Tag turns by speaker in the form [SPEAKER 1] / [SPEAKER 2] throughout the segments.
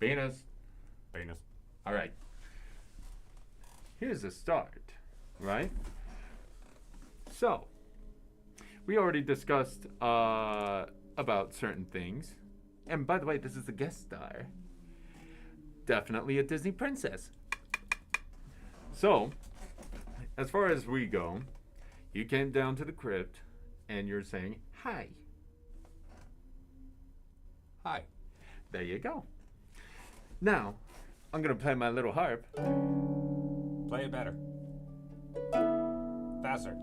[SPEAKER 1] Venus.
[SPEAKER 2] Penis.
[SPEAKER 1] All right. Here's the start, right? So, we already discussed about certain things. And by the way, this is a guest star. Definitely a Disney princess. So, as far as we go, you came down to the crypt and you're saying, hi.
[SPEAKER 2] Hi.
[SPEAKER 1] There you go. Now, I'm going to play my little harp.
[SPEAKER 2] Play it better. Faster.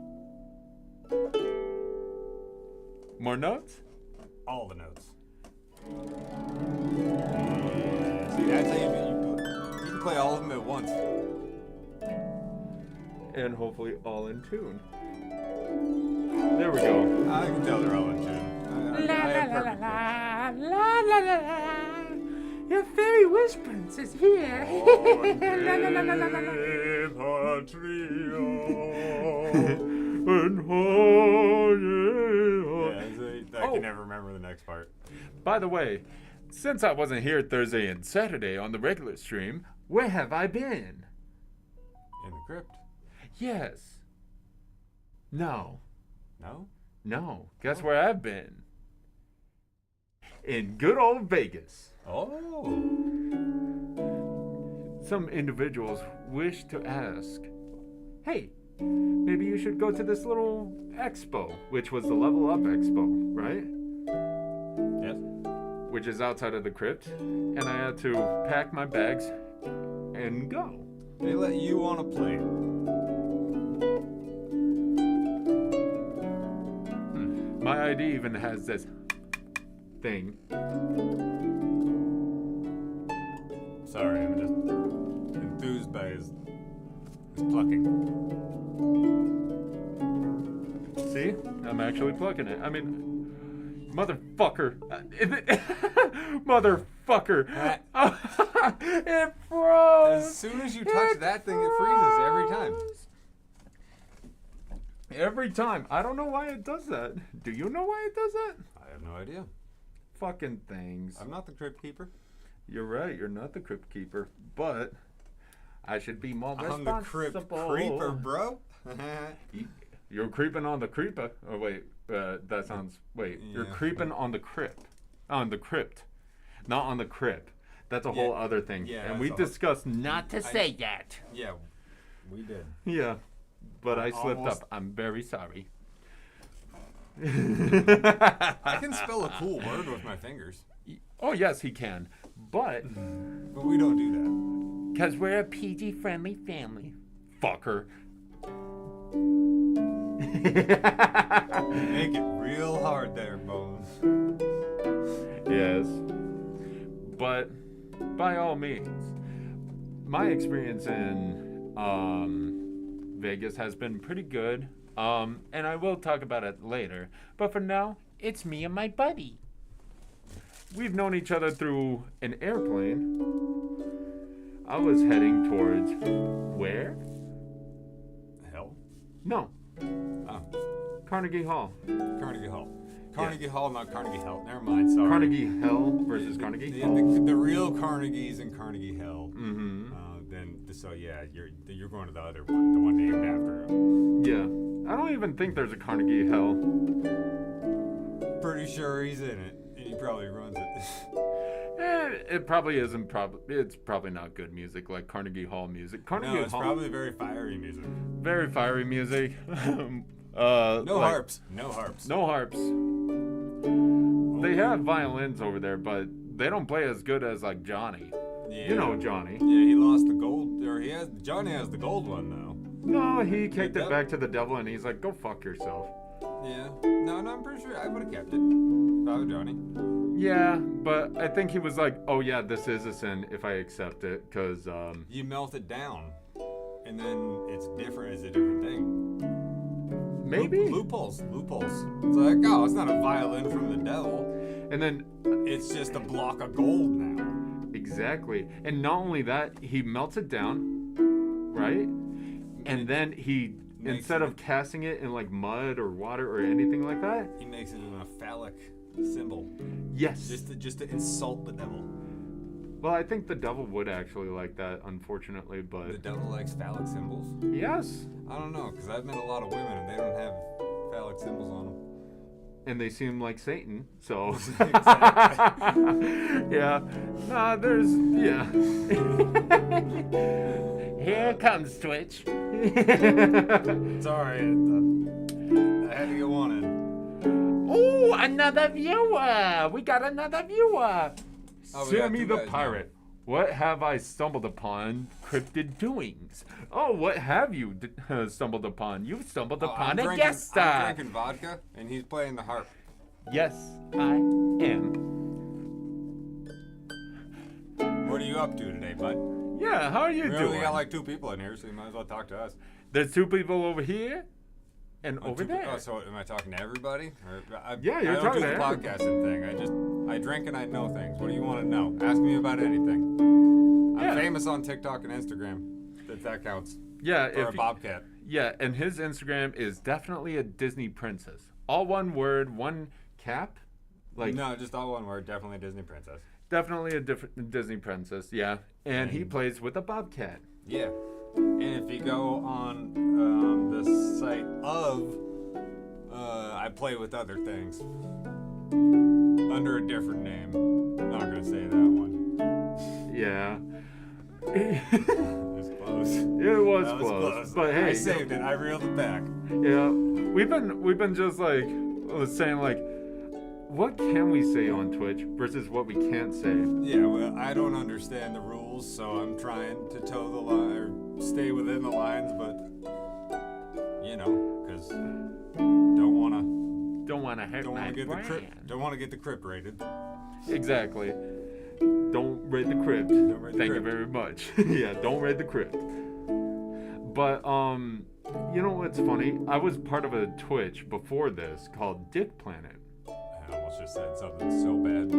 [SPEAKER 1] More notes?
[SPEAKER 2] All the notes. See, that's how you can play all of them at once.
[SPEAKER 1] And hopefully all in tune. There we go.
[SPEAKER 2] I can tell they're all in tune. I have perfect pitch.
[SPEAKER 1] la la la la. Your fairy wish prince is here.
[SPEAKER 2] I can never remember the next part.
[SPEAKER 1] By the way, since I wasn't here Thursday and Saturday on the regular stream, where have I been?
[SPEAKER 2] In the crypt.
[SPEAKER 1] Yes. No.
[SPEAKER 2] No?
[SPEAKER 1] No. Guess where I've been? In good old Vegas.
[SPEAKER 2] Oh.
[SPEAKER 1] Some individuals wish to ask, hey, maybe you should go to this little expo, which was the Level Up Expo, right?
[SPEAKER 2] Yes.
[SPEAKER 1] Which is outside of the crypt. And I had to pack my bags and go.
[SPEAKER 2] They let you on a plane.
[SPEAKER 1] My ID even has this thing.
[SPEAKER 2] Sorry, I'm just enthused by his plucking.
[SPEAKER 1] See? I'm actually plucking it. I mean, motherfucker. Motherfucker. It froze.
[SPEAKER 2] As soon as you touch that thing, it freezes every time.
[SPEAKER 1] Every time. I don't know why it does that. Do you know why it does that?
[SPEAKER 2] I have no idea.
[SPEAKER 1] Fucking things.
[SPEAKER 2] I'm not the crypt keeper.
[SPEAKER 1] You're right. You're not the crypt keeper. But I should be more responsible.
[SPEAKER 2] I'm the crypt creeper, bro.
[SPEAKER 1] You're creeping on the creeper. Oh, wait. That sounds... Wait. You're creeping on the crypt. On the crypt. Not on the crypt. That's a whole other thing.
[SPEAKER 2] Yeah,
[SPEAKER 1] and we discussed not to say that.
[SPEAKER 2] Yeah, we did.
[SPEAKER 1] Yeah. But I slipped up. I'm very sorry.
[SPEAKER 2] I can spell a cool word with my fingers.
[SPEAKER 1] Oh, yes, he can. But
[SPEAKER 2] we don't do that.
[SPEAKER 1] Because we're a PG-friendly family. Fucker.
[SPEAKER 2] Make it real hard there, Bones.
[SPEAKER 1] Yes. But by all means, my experience in Vegas has been pretty good. And I will talk about it later. But for now, it's me and my buddy. We've known each other through an airplane. I was heading towards where?
[SPEAKER 2] Hell?
[SPEAKER 1] No.
[SPEAKER 2] Oh.
[SPEAKER 1] Carnegie Hall.
[SPEAKER 2] Carnegie Hall. Carnegie Hall, not Carnegie Hell. Never mind, sorry.
[SPEAKER 1] Carnegie Hell versus Carnegie?
[SPEAKER 2] The real Carnegie's in Carnegie Hell.
[SPEAKER 1] Mm-hmm.
[SPEAKER 2] So yeah, you're going to the other one, the one named after him.
[SPEAKER 1] Yeah. I don't even think there's a Carnegie Hell.
[SPEAKER 2] Pretty sure he's in it, and he probably runs it.
[SPEAKER 1] It probably isn't. It's probably not good music like Carnegie Hall music.
[SPEAKER 2] No, it's probably very fiery music.
[SPEAKER 1] Very fiery music.
[SPEAKER 2] No harps. No harps.
[SPEAKER 1] No harps. They have violins over there, but they don't play as good as like Johnny.
[SPEAKER 2] Yeah.
[SPEAKER 1] You know Johnny.
[SPEAKER 2] Yeah, he lost the gold, or Johnny has the gold one though.
[SPEAKER 1] No, he kicked it back to the devil, and he's like, "Go fuck yourself."
[SPEAKER 2] Yeah. No, I'm pretty sure I would have kept it if I was Johnny.
[SPEAKER 1] Yeah, but I think he was like, "Oh yeah, this is a sin if I accept it," because
[SPEAKER 2] you melt it down, and then it's different. It's a different thing.
[SPEAKER 1] Maybe
[SPEAKER 2] loopholes. It's like, oh, it's not a violin from the devil,
[SPEAKER 1] and then
[SPEAKER 2] it's just a block of gold now.
[SPEAKER 1] Exactly, and not only that, he melts it down, right? And then he, instead of casting it in like mud or water or anything like that,
[SPEAKER 2] he makes it in a phallic symbol.
[SPEAKER 1] Yes.
[SPEAKER 2] Just to insult the devil.
[SPEAKER 1] Well, I think the devil would actually like that, unfortunately, but
[SPEAKER 2] The devil likes phallic symbols?
[SPEAKER 1] yes.
[SPEAKER 2] I don't know, because I've met a lot of women and they don't have phallic symbols on them.
[SPEAKER 1] And they seem like Satan, so.
[SPEAKER 2] Exactly.
[SPEAKER 1] Yeah. Nah, there's. Yeah. Here comes Twitch.
[SPEAKER 2] Sorry, I had to get one in.
[SPEAKER 1] Oh, another viewer! We got another viewer!
[SPEAKER 2] Oh, we got
[SPEAKER 1] Sammy
[SPEAKER 2] two
[SPEAKER 1] the
[SPEAKER 2] guys now.
[SPEAKER 1] Pirate. What have I stumbled upon? Cryptid doings. Oh, what have you stumbled upon? You've stumbled upon a guest star.
[SPEAKER 2] I'm drinking vodka, and he's playing the harp.
[SPEAKER 1] Yes, I am.
[SPEAKER 2] What are you up to today, bud?
[SPEAKER 1] Yeah, how are you
[SPEAKER 2] We only
[SPEAKER 1] doing?
[SPEAKER 2] got like 2 people in here, so you might as well talk to us.
[SPEAKER 1] There's 2 people over here and over there.
[SPEAKER 2] Oh, so am I talking to everybody?
[SPEAKER 1] Yeah, you're
[SPEAKER 2] I don't
[SPEAKER 1] talking
[SPEAKER 2] do
[SPEAKER 1] to
[SPEAKER 2] the
[SPEAKER 1] everybody.
[SPEAKER 2] podcasting thing. I drink and I know things. What do you want to know? Ask me about anything. I'm
[SPEAKER 1] Yeah.
[SPEAKER 2] famous on TikTok and Instagram, if that counts.
[SPEAKER 1] Yeah,
[SPEAKER 2] For a bobcat.
[SPEAKER 1] Yeah, and his Instagram is definitely a Disney princess. All one word, one cap. Like
[SPEAKER 2] No, just all one word. Definitely a Disney princess.
[SPEAKER 1] definitely a different Disney princess. Yeah, and he
[SPEAKER 2] And-
[SPEAKER 1] plays with a bobcat.
[SPEAKER 2] Yeah. And if you go on the site of, I play with other things under a different name. I'm not gonna say that one.
[SPEAKER 1] Yeah.
[SPEAKER 2] It's close.
[SPEAKER 1] It was
[SPEAKER 2] That
[SPEAKER 1] close, but hey,
[SPEAKER 2] I saved it. I reeled it back.
[SPEAKER 1] yeah, we've been just like saying like, what can we say on Twitch versus what we can't say.
[SPEAKER 2] Yeah, well, I don't understand the rules, so I'm trying to toe the line or stay within the lines, but you know, because don't
[SPEAKER 1] Don't want to hurt
[SPEAKER 2] want
[SPEAKER 1] my
[SPEAKER 2] to get
[SPEAKER 1] brand.
[SPEAKER 2] the crypt, don't want to get the crypt rated.
[SPEAKER 1] Exactly. Don't raid the crypt.
[SPEAKER 2] Don't raid the
[SPEAKER 1] Thank you
[SPEAKER 2] crypt.
[SPEAKER 1] very much. Yeah, don't raid the crypt. But you know what's funny? I was part of a Twitch before this called Dick Planet.
[SPEAKER 2] I almost just said something so bad.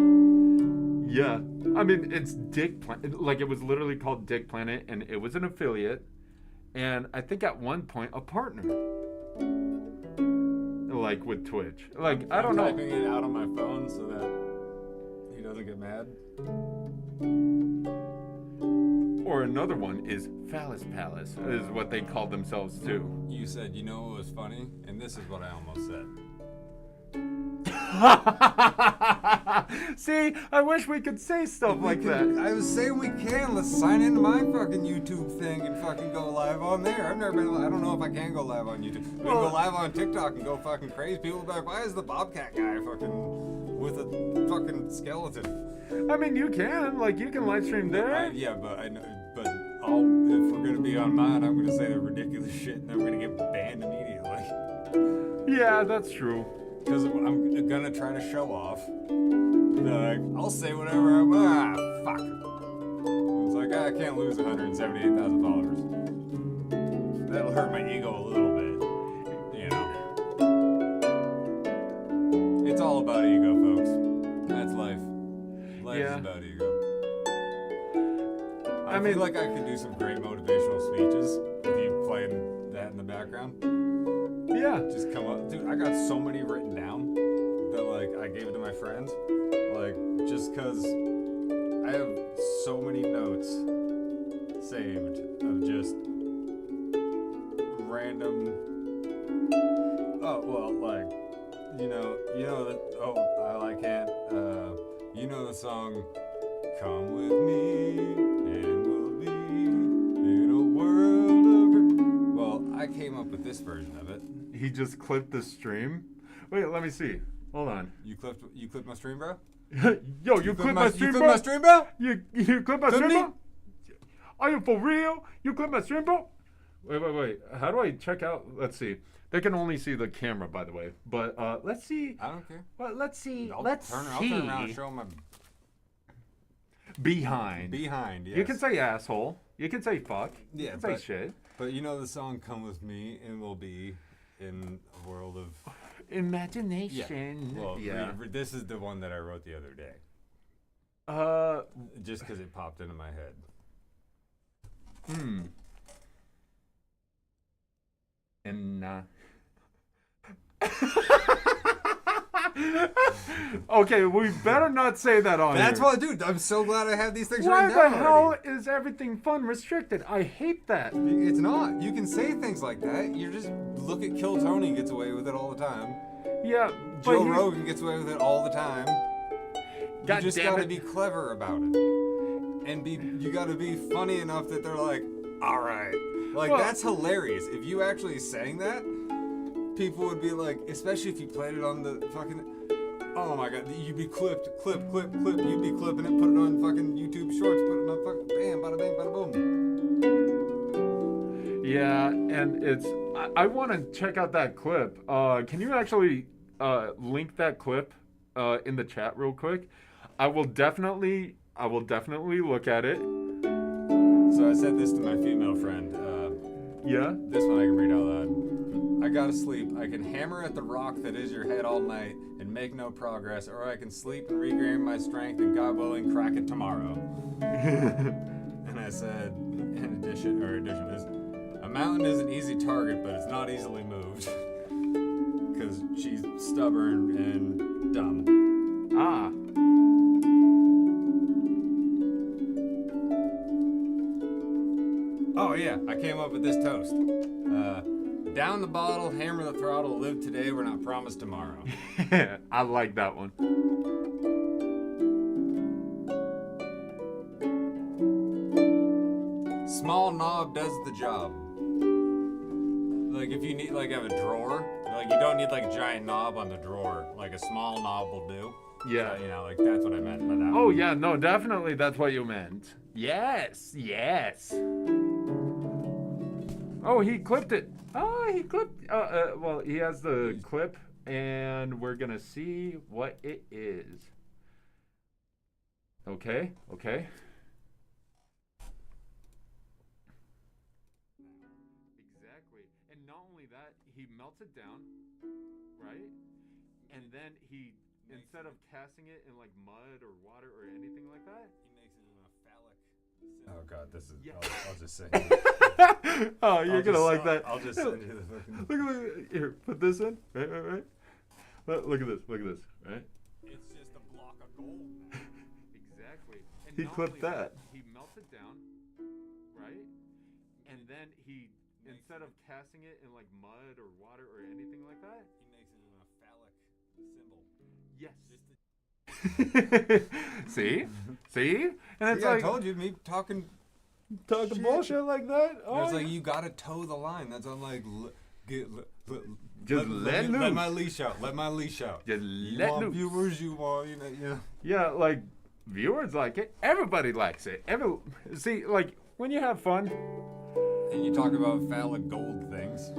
[SPEAKER 1] Yeah, I mean it's Dick Planet. Like it was literally called Dick Planet, and it was an affiliate, and I think at one point a partner. Like with Twitch. Like I don't
[SPEAKER 2] I'm
[SPEAKER 1] know.
[SPEAKER 2] typing it out on my phone so that he doesn't get mad.
[SPEAKER 1] Or another one is Phallus Palace, is what they call themselves too.
[SPEAKER 2] You said, you know what was funny? And this is what I almost said.
[SPEAKER 1] See, I wish we could say stuff like that.
[SPEAKER 2] I was saying we can. Let's sign into my fucking YouTube thing and fucking go live on there. I've never been. I don't know if I can go live on YouTube. We can go
[SPEAKER 1] Well-
[SPEAKER 2] live on TikTok and go fucking crazy. People will be like, why is the Bobcat guy fucking with a fucking skeleton?
[SPEAKER 1] I mean, you can. Like, you can live stream there.
[SPEAKER 2] Yeah, but I know. But if we're gonna be on mine, I'm gonna say the ridiculous shit, and I'm gonna get banned immediately.
[SPEAKER 1] Yeah, that's true.
[SPEAKER 2] Because I'm gonna try to show off. Like, I'll say whatever I want. Fuck. It's like, I can't lose 178,000 followers. That'll hurt my ego a little bit. You know. It's all about ego, folks. That's life. Life
[SPEAKER 1] Yeah.
[SPEAKER 2] is about ego. I
[SPEAKER 1] mean-
[SPEAKER 2] feel like I could do some great motivational speeches with you playing that in the background.
[SPEAKER 1] Yeah.
[SPEAKER 2] Just come up, dude. I got so many written down that like I gave it to my friends, like just cause I have so many notes saved of just random. Oh well, like you know that. Oh, I can't. You know the song, "Come with me and we'll be in a world of." Well, I came up with this version of it.
[SPEAKER 1] He just clipped the stream. Wait, let me see. Hold on.
[SPEAKER 2] You clipped my stream, bro?
[SPEAKER 1] Yo, you clipped my stream,
[SPEAKER 2] You clipped
[SPEAKER 1] bro?
[SPEAKER 2] my stream, bro?
[SPEAKER 1] You clipped my
[SPEAKER 2] Couldn't
[SPEAKER 1] stream,
[SPEAKER 2] he?
[SPEAKER 1] bro? Are you for real? You clipped my stream, bro? Wait. How do I check out? Let's see. They can only see the camera, by the way. But let's see.
[SPEAKER 2] I don't care.
[SPEAKER 1] Well, let's see.
[SPEAKER 2] I'll
[SPEAKER 1] let's
[SPEAKER 2] turn
[SPEAKER 1] see.
[SPEAKER 2] around and show 'em my
[SPEAKER 1] Behind.
[SPEAKER 2] behind. Yes.
[SPEAKER 1] You can say asshole. You can say fuck. You
[SPEAKER 2] Yeah,
[SPEAKER 1] can say
[SPEAKER 2] but-
[SPEAKER 1] shit.
[SPEAKER 2] But you know the song "Come with Me" and we'll be in a world of.
[SPEAKER 1] Imagination.
[SPEAKER 2] Well,
[SPEAKER 1] yeah.
[SPEAKER 2] this is the one that I wrote the other day,
[SPEAKER 1] Uh.
[SPEAKER 2] just because it popped into my head.
[SPEAKER 1] And Okay, we better not say that on
[SPEAKER 2] That's
[SPEAKER 1] here.
[SPEAKER 2] why, dude. I'm so glad I have these things
[SPEAKER 1] Why
[SPEAKER 2] written
[SPEAKER 1] the
[SPEAKER 2] down
[SPEAKER 1] hell
[SPEAKER 2] already.
[SPEAKER 1] is everything fun restricted? I hate that.
[SPEAKER 2] It's not. You can say things like that. You just look at Kill Tony gets away with it all the time.
[SPEAKER 1] Yeah, but
[SPEAKER 2] Joe Rogan gets away with it all the time.
[SPEAKER 1] God
[SPEAKER 2] You just
[SPEAKER 1] damn
[SPEAKER 2] gotta
[SPEAKER 1] it.
[SPEAKER 2] be clever about it, and you gotta be funny enough that they're like, all right, like
[SPEAKER 1] Well-
[SPEAKER 2] that's hilarious. If you actually sang that, people would be like, especially if you played it on the fucking. Oh my god, you'd be clip. You'd be clipping it, put it on fucking YouTube Shorts, put it on fucking bam, bada bang, bada boom.
[SPEAKER 1] Yeah, and it's. I want to check out that clip. Can you actually link that clip in the chat real quick? I will definitely look at it.
[SPEAKER 2] So I said this to my female friend.
[SPEAKER 1] Yeah.
[SPEAKER 2] This one I can read out loud. I gotta sleep. I can hammer at the rock that is your head all night and make no progress, or I can sleep and regain my strength and, God willing, crack it tomorrow. And I said, in addition is, a mountain is an easy target, but it's not easily moved. Because she's stubborn and dumb.
[SPEAKER 1] Ah.
[SPEAKER 2] Oh yeah, I came up with this toast. Down the bottle, hammer the throttle, live today, we're not promised tomorrow.
[SPEAKER 1] I like that one.
[SPEAKER 2] Small knob does the job. Like if you need have a drawer, like you don't need like a giant knob on the drawer. Like a small knob will do.
[SPEAKER 1] Yeah.
[SPEAKER 2] Like that's what I meant by that.
[SPEAKER 1] Oh yeah, no, definitely that's what you meant. Yes. Oh, he clipped it. Oh, he clipped. Well, he has the clip, and we're gonna see what it is. Okay. Exactly. And not only that, he melts it down, right? And then he, instead of casting it in like mud or water or anything like that,
[SPEAKER 2] He makes it in a phallic. Oh god, this is.
[SPEAKER 1] Yeah.
[SPEAKER 2] I'll just say.
[SPEAKER 1] oh, you're gonna like that.
[SPEAKER 2] I'll just send you the fucking.
[SPEAKER 1] Look, here, put this in. Right. Look at this, right?
[SPEAKER 2] It's just a block of gold.
[SPEAKER 1] Exactly. And
[SPEAKER 2] He
[SPEAKER 1] not
[SPEAKER 2] clipped
[SPEAKER 1] only
[SPEAKER 2] that.
[SPEAKER 1] He melts it down, right? And then he, instead of casting it in like mud or water or anything like that,
[SPEAKER 2] He makes it in a phallic symbol.
[SPEAKER 1] yes. See? And it's
[SPEAKER 2] I
[SPEAKER 1] like
[SPEAKER 2] told you, me talking shit.
[SPEAKER 1] bullshit like that. Oh,
[SPEAKER 2] It's like you gotta toe the line. That's I'm like,
[SPEAKER 1] Just let loose.
[SPEAKER 2] Let my leash out. Let my leash out.
[SPEAKER 1] Just
[SPEAKER 2] You
[SPEAKER 1] let
[SPEAKER 2] want
[SPEAKER 1] loose.
[SPEAKER 2] viewers, you want,
[SPEAKER 1] Yeah, like viewers like it. Everybody likes it. See, like when you have fun,
[SPEAKER 2] And you talk about phallic gold things.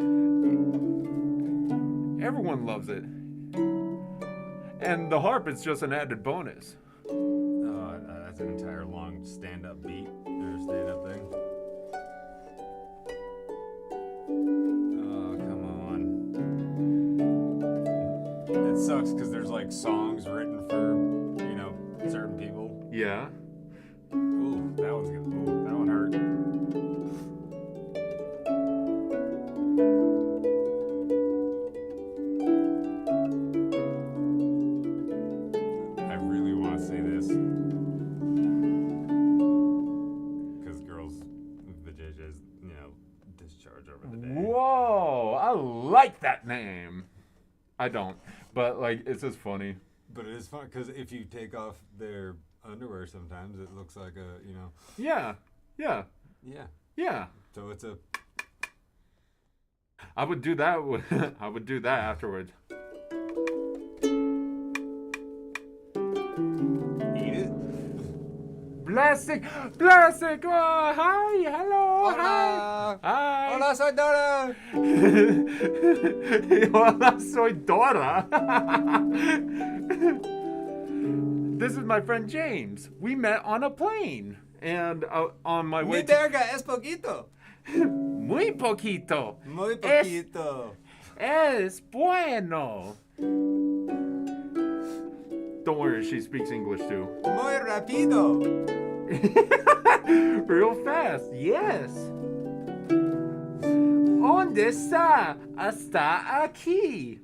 [SPEAKER 1] everyone loves it. And the harp is just an added bonus.
[SPEAKER 2] That's an entire long stand-up beat or stand-up thing. Oh, come on. It sucks because there's like songs written for, certain people.
[SPEAKER 1] Yeah.
[SPEAKER 2] Ooh, that one's good. Ooh, that one hurt. I really want to say this. Because girls, the JJ's, discharge over the day.
[SPEAKER 1] Whoa, I like that name. I don't, but like it's just funny.
[SPEAKER 2] But it is fun because if you take off their underwear sometimes, it looks like a,
[SPEAKER 1] Yeah.
[SPEAKER 2] Yeah. So it's a.
[SPEAKER 1] I would do that. I would do that afterwards.
[SPEAKER 2] Eat it.
[SPEAKER 1] Plastic. Oh, hi, hello,
[SPEAKER 2] Hola.
[SPEAKER 1] hi.
[SPEAKER 2] Hola, soy Dora.
[SPEAKER 1] Hola, soy Dora. This is my friend James. We met on a plane, and on my way.
[SPEAKER 2] Mi verga es poquito.
[SPEAKER 1] Muy poquito.
[SPEAKER 2] Muy poquito.
[SPEAKER 1] Es bueno. Don't worry, she speaks English too.
[SPEAKER 2] Muy rápido.
[SPEAKER 1] Real fast, yes. ¿Dónde está? Está aquí.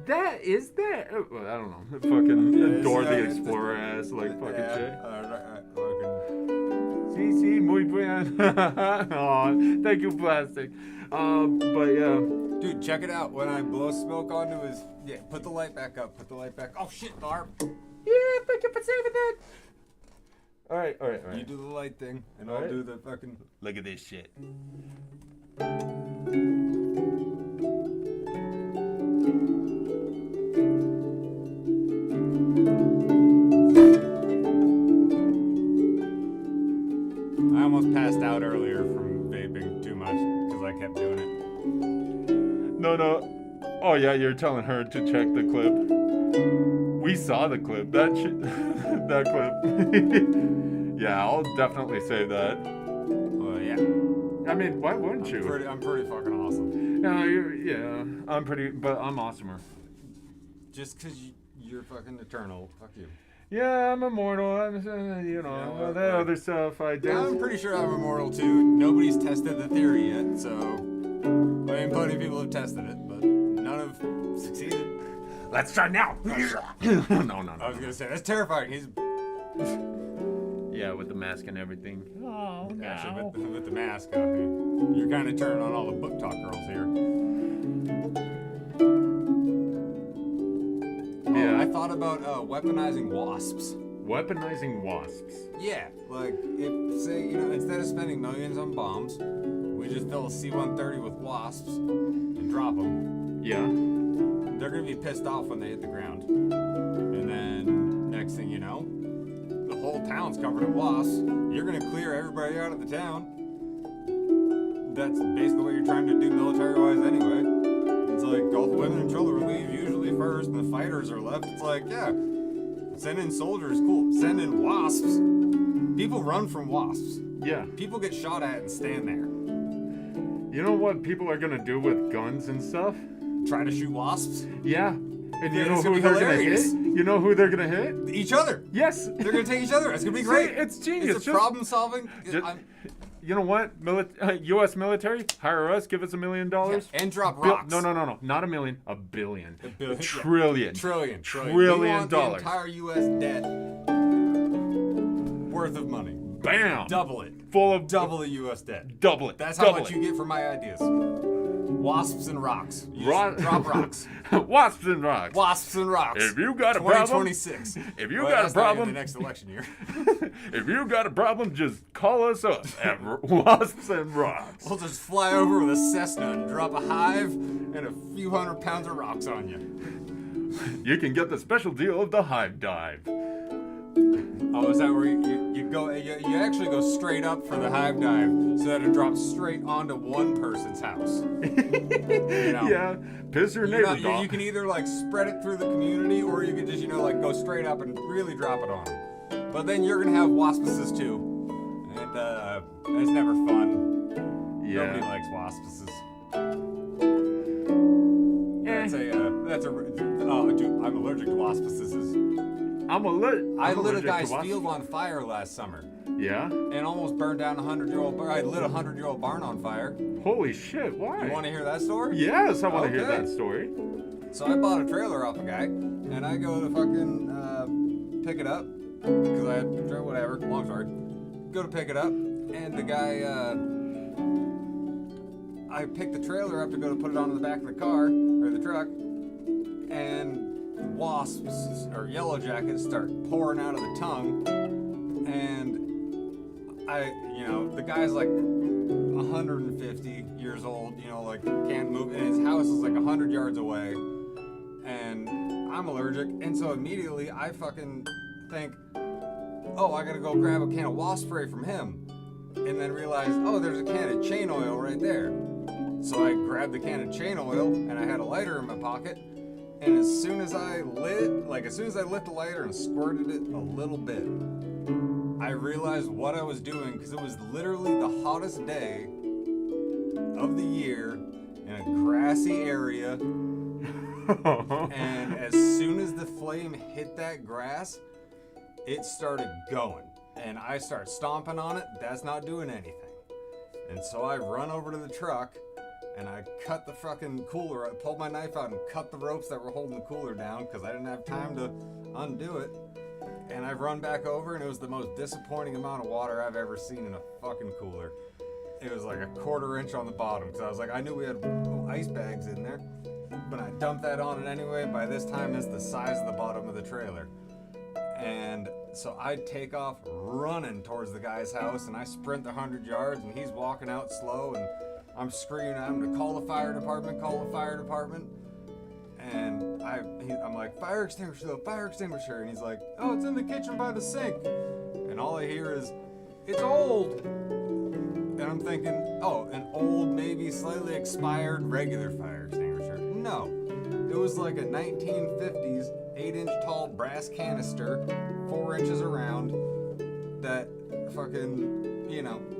[SPEAKER 1] That is that. Well, I don't know. Fucking
[SPEAKER 2] Yeah,
[SPEAKER 1] Dora the
[SPEAKER 2] it's-
[SPEAKER 1] Explorer ass, like fucking
[SPEAKER 2] yeah,
[SPEAKER 1] shit.
[SPEAKER 2] fucking.
[SPEAKER 1] Sí, sí, muy bien. Aw, thank you, plastic. But yeah.
[SPEAKER 2] Dude, check it out. When I blow smoke onto his, yeah, put the light back up. Put the light back. Oh shit, the harp.
[SPEAKER 1] Yeah, thank you for saving that. All right.
[SPEAKER 2] You do the light thing, and
[SPEAKER 1] All
[SPEAKER 2] I'll
[SPEAKER 1] right.
[SPEAKER 2] do the fucking.
[SPEAKER 1] Look at this shit.
[SPEAKER 2] I almost passed out earlier from vaping too much because I kept doing it.
[SPEAKER 1] No. Oh yeah, you're telling her to check the clip. We saw the clip. That shit. That clip. Yeah, I'll definitely say that.
[SPEAKER 2] Well, yeah.
[SPEAKER 1] I mean, why wouldn't you?
[SPEAKER 2] I'm pretty fucking awesome.
[SPEAKER 1] No, yeah, I'm pretty, but I'm awesomer.
[SPEAKER 2] Just because you're fucking eternal. Fuck you.
[SPEAKER 1] Yeah, I'm immortal. I'm, you know,
[SPEAKER 2] what,
[SPEAKER 1] that other stuff I did.
[SPEAKER 2] I'm pretty sure I'm immortal too. Nobody's tested the theory yet, so. I mean, plenty of people have tested it, but none have succeeded.
[SPEAKER 1] Let's try now. no.
[SPEAKER 2] I was gonna say, that's terrifying. He's.
[SPEAKER 1] Yeah, with the mask and everything. Oh,
[SPEAKER 2] Actually, with the mask, you're kind of turning on all the book talk girls here.
[SPEAKER 1] Yeah.
[SPEAKER 2] I thought about weaponizing wasps.
[SPEAKER 1] Weaponizing wasps.
[SPEAKER 2] Yeah, like if say instead of spending millions on bombs, we just fill a C-130 with wasps and drop them.
[SPEAKER 1] Yeah.
[SPEAKER 2] They're gonna be pissed off when they hit the ground, and then next thing you know, the whole town's covered in wasps. You're gonna clear everybody out of the town. That's basically what you're trying to do military-wise anyway. It's like all the women and children leave usually first, and the fighters are left. It's like, yeah, send in soldiers, cool. Send in wasps. People run from wasps.
[SPEAKER 1] Yeah.
[SPEAKER 2] People get shot at and stand there.
[SPEAKER 1] You know what people are gonna do with guns and stuff?
[SPEAKER 2] Try to shoot wasps.
[SPEAKER 1] Yeah. And
[SPEAKER 2] Yeah,
[SPEAKER 1] you know
[SPEAKER 2] it's gonna
[SPEAKER 1] who
[SPEAKER 2] be
[SPEAKER 1] they're
[SPEAKER 2] hilarious.
[SPEAKER 1] gonna hit? You know who they're gonna hit?
[SPEAKER 2] Each other.
[SPEAKER 1] Yes.
[SPEAKER 2] They're gonna take each other. It's gonna be
[SPEAKER 1] See,
[SPEAKER 2] great.
[SPEAKER 1] it's genius.
[SPEAKER 2] It's a problem solving.
[SPEAKER 1] You know what? U.S. military, hire us, give us $1 million.
[SPEAKER 2] And drop rocks.
[SPEAKER 1] No, not $1 million, $1 billion.
[SPEAKER 2] A billion.
[SPEAKER 1] A trillion.
[SPEAKER 2] Trillion.
[SPEAKER 1] Trillion
[SPEAKER 2] We want
[SPEAKER 1] dollars.
[SPEAKER 2] the entire U.S. debt worth of money.
[SPEAKER 1] Bam.
[SPEAKER 2] Double it.
[SPEAKER 1] Full of
[SPEAKER 2] Double the U.S. debt.
[SPEAKER 1] Double it.
[SPEAKER 2] That's how
[SPEAKER 1] double
[SPEAKER 2] much
[SPEAKER 1] it.
[SPEAKER 2] you get for my ideas. Wasps and rocks. You just drop rocks.
[SPEAKER 1] Wasps and rocks.
[SPEAKER 2] Wasps and rocks.
[SPEAKER 1] If you got a problem,
[SPEAKER 2] 2026.
[SPEAKER 1] if you
[SPEAKER 2] Well,
[SPEAKER 1] got a
[SPEAKER 2] that's not even
[SPEAKER 1] problem,
[SPEAKER 2] the next election year.
[SPEAKER 1] if you got a problem, just call us up at Wasps and Rocks.
[SPEAKER 2] We'll just fly over with a Cessna and drop a hive and a few 100 pounds of rocks on you.
[SPEAKER 1] You can get the special deal of the hive dive.
[SPEAKER 2] Oh, is that where you go? You actually go straight up for the hive dive so that it drops straight onto one person's house. You know?
[SPEAKER 1] Yeah, piss your
[SPEAKER 2] You
[SPEAKER 1] neighbor
[SPEAKER 2] know,
[SPEAKER 1] off.
[SPEAKER 2] you can either like spread it through the community, or you can just like go straight up and really drop it on them. But then you're gonna have waspices too, and it's never fun.
[SPEAKER 1] Yeah.
[SPEAKER 2] Nobody likes waspices.
[SPEAKER 1] Eh.
[SPEAKER 2] That's a. Oh, dude, I'm allergic to waspices. I lit a guy's field on fire last summer.
[SPEAKER 1] Yeah?
[SPEAKER 2] And almost burned down a 100-year-old barn. I lit a 100-year-old barn on fire.
[SPEAKER 1] Holy shit, why?
[SPEAKER 2] You want to hear that story?
[SPEAKER 1] Yes, I want to hear
[SPEAKER 2] Okay.
[SPEAKER 1] that story.
[SPEAKER 2] So I bought a trailer off a guy, and I go to fucking pick it up, because I had, whatever, long story. Go to pick it up, and the guy, I picked the trailer up to go to put it on the back of the car, or the truck, and wasps, or yellow jackets, start pouring out of the tongue, and the guy's like 150 years old, like can't move, and his house is like 100 yards away, and I'm allergic, and so immediately I fucking think, oh, I gotta go grab a can of wasp spray from him, and then realize, oh, there's a can of chain oil right there. So I grabbed the can of chain oil, and I had a lighter in my pocket, and as soon as I lit the lighter and squirted it a little bit, I realized what I was doing, because it was literally the hottest day of the year in a grassy area, and as soon as the flame hit that grass, it started going, and I start stomping on it. That's not doing anything. And so I run over to the truck, and I cut the fucking cooler. I pulled my knife out and cut the ropes that were holding the cooler down because I didn't have time to undo it. And I run back over, and it was the most disappointing amount of water I've ever seen in a fucking cooler. It was like a 1/4 inch on the bottom because I was like, I knew we had ice bags in there, but I dumped that on it anyway. By this time, it's the size of the bottom of the trailer. And so I take off running towards the guy's house, and I sprint the 100 yards, and he's walking out slow, and I'm screaming at him to call the fire department, call the fire department. And I'm like, fire extinguisher though, fire extinguisher. And he's like, oh, it's in the kitchen by the sink. And all I hear is, it's old. And I'm thinking, oh, an old, maybe slightly expired regular fire extinguisher. No, it was like a 1950s 8-inch tall brass canister, 4 inches around, that fucking,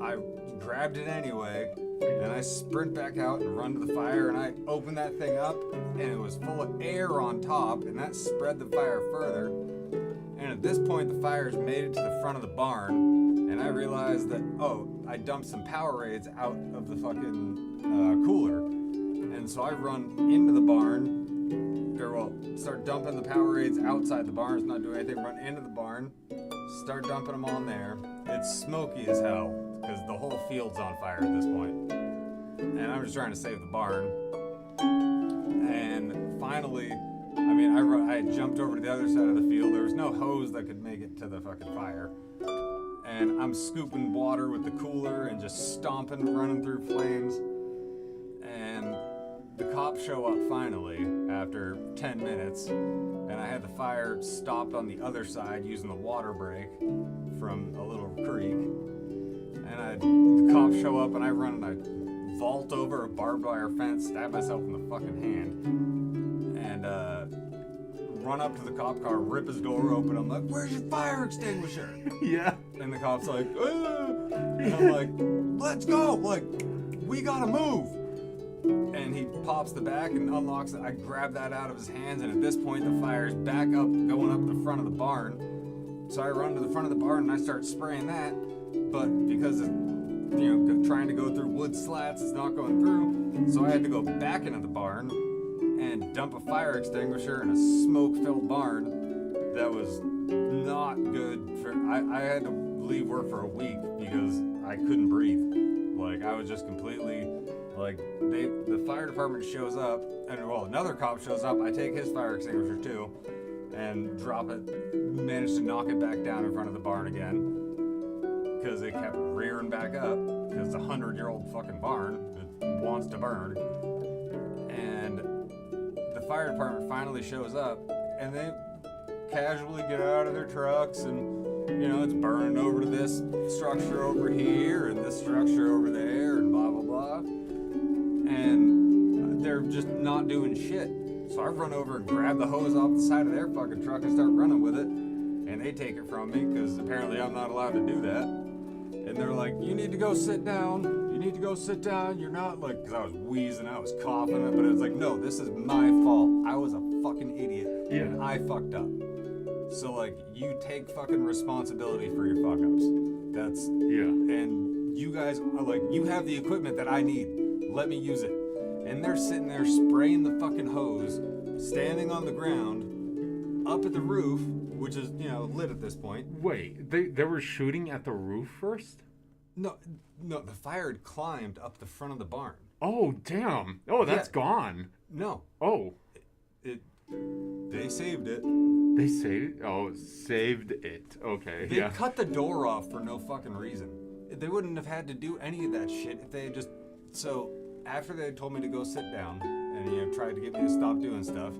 [SPEAKER 2] I grabbed it anyway, and I sprint back out and run to the fire, and I open that thing up, and it was full of air on top, and that spread the fire further. And at this point, the fire's made it to the front of the barn, and I realized that, I dumped some Powerades out of the fucking cooler. And so I run into the barn, start dumping the Powerades outside the barn. It's not doing anything. Run into the barn, start dumping them on there. It's smoky as hell because the whole field's on fire at this point. And I'm just trying to save the barn. And finally, I jumped over to the other side of the field. There was no hose that could make it to the fucking fire. And I'm scooping water with the cooler and just stomping, running through flames. And the cops show up finally after 10 minutes, and I had the fire stopped on the other side using the water break from a little creek. And the cops show up, and I run and I vault over a barbed wire fence, stab myself in the fucking hand, and run up to the cop car, rip his door open. I'm like, where's your fire extinguisher?
[SPEAKER 1] Yeah.
[SPEAKER 2] And the cop's like, and I'm like, let's go, like, we gotta move. And he pops the back and unlocks it. I grab that out of his hands, and at this point the fire's back up, going up the front of the barn. So I run to the front of the barn and I start spraying that, but because it's, trying to go through wood slats, it's not going through. So I had to go back into the barn and dump a fire extinguisher in a smoke-filled barn that was not good for. I had to leave work for a week because I couldn't breathe. Like, I was just completely. Like, the fire department shows up, and another cop shows up. I take his fire extinguisher too, and drop it. Manage to knock it back down in front of the barn again, because it kept rearing back up. Because it's a 100-year-old fucking barn that wants to burn. And the fire department finally shows up, and they casually get out of their trucks, and it's burning over to this structure over here, and this structure over there, and blah blah blah. And they're just not doing shit. So I run over and grab the hose off the side of their fucking truck and start running with it. And they take it from me because apparently I'm not allowed to do that. And they're like, you need to go sit down. You need to go sit down. You're not like, because I was wheezing, I was coughing, but it was like, no, this is my fault. I was a fucking idiot.
[SPEAKER 1] Yeah.
[SPEAKER 2] And I fucked up. So like, you take fucking responsibility for your fuck ups. That's,
[SPEAKER 1] Yeah.
[SPEAKER 2] And you guys are like, you have the equipment that I need. Let me use it. And they're sitting there spraying the fucking hose, standing on the ground, up at the roof, which is, lit at this point.
[SPEAKER 1] Wait, they were shooting at the roof first?
[SPEAKER 2] No, the fire had climbed up the front of the barn.
[SPEAKER 1] Oh, damn. Oh, that's gone.
[SPEAKER 2] No.
[SPEAKER 1] Oh.
[SPEAKER 2] They saved it.
[SPEAKER 1] They saved it. Okay,
[SPEAKER 2] They cut the door off for no fucking reason. They wouldn't have had to do any of that shit if they had just... So, after they told me to go sit down and, tried to get me to stop doing stuff,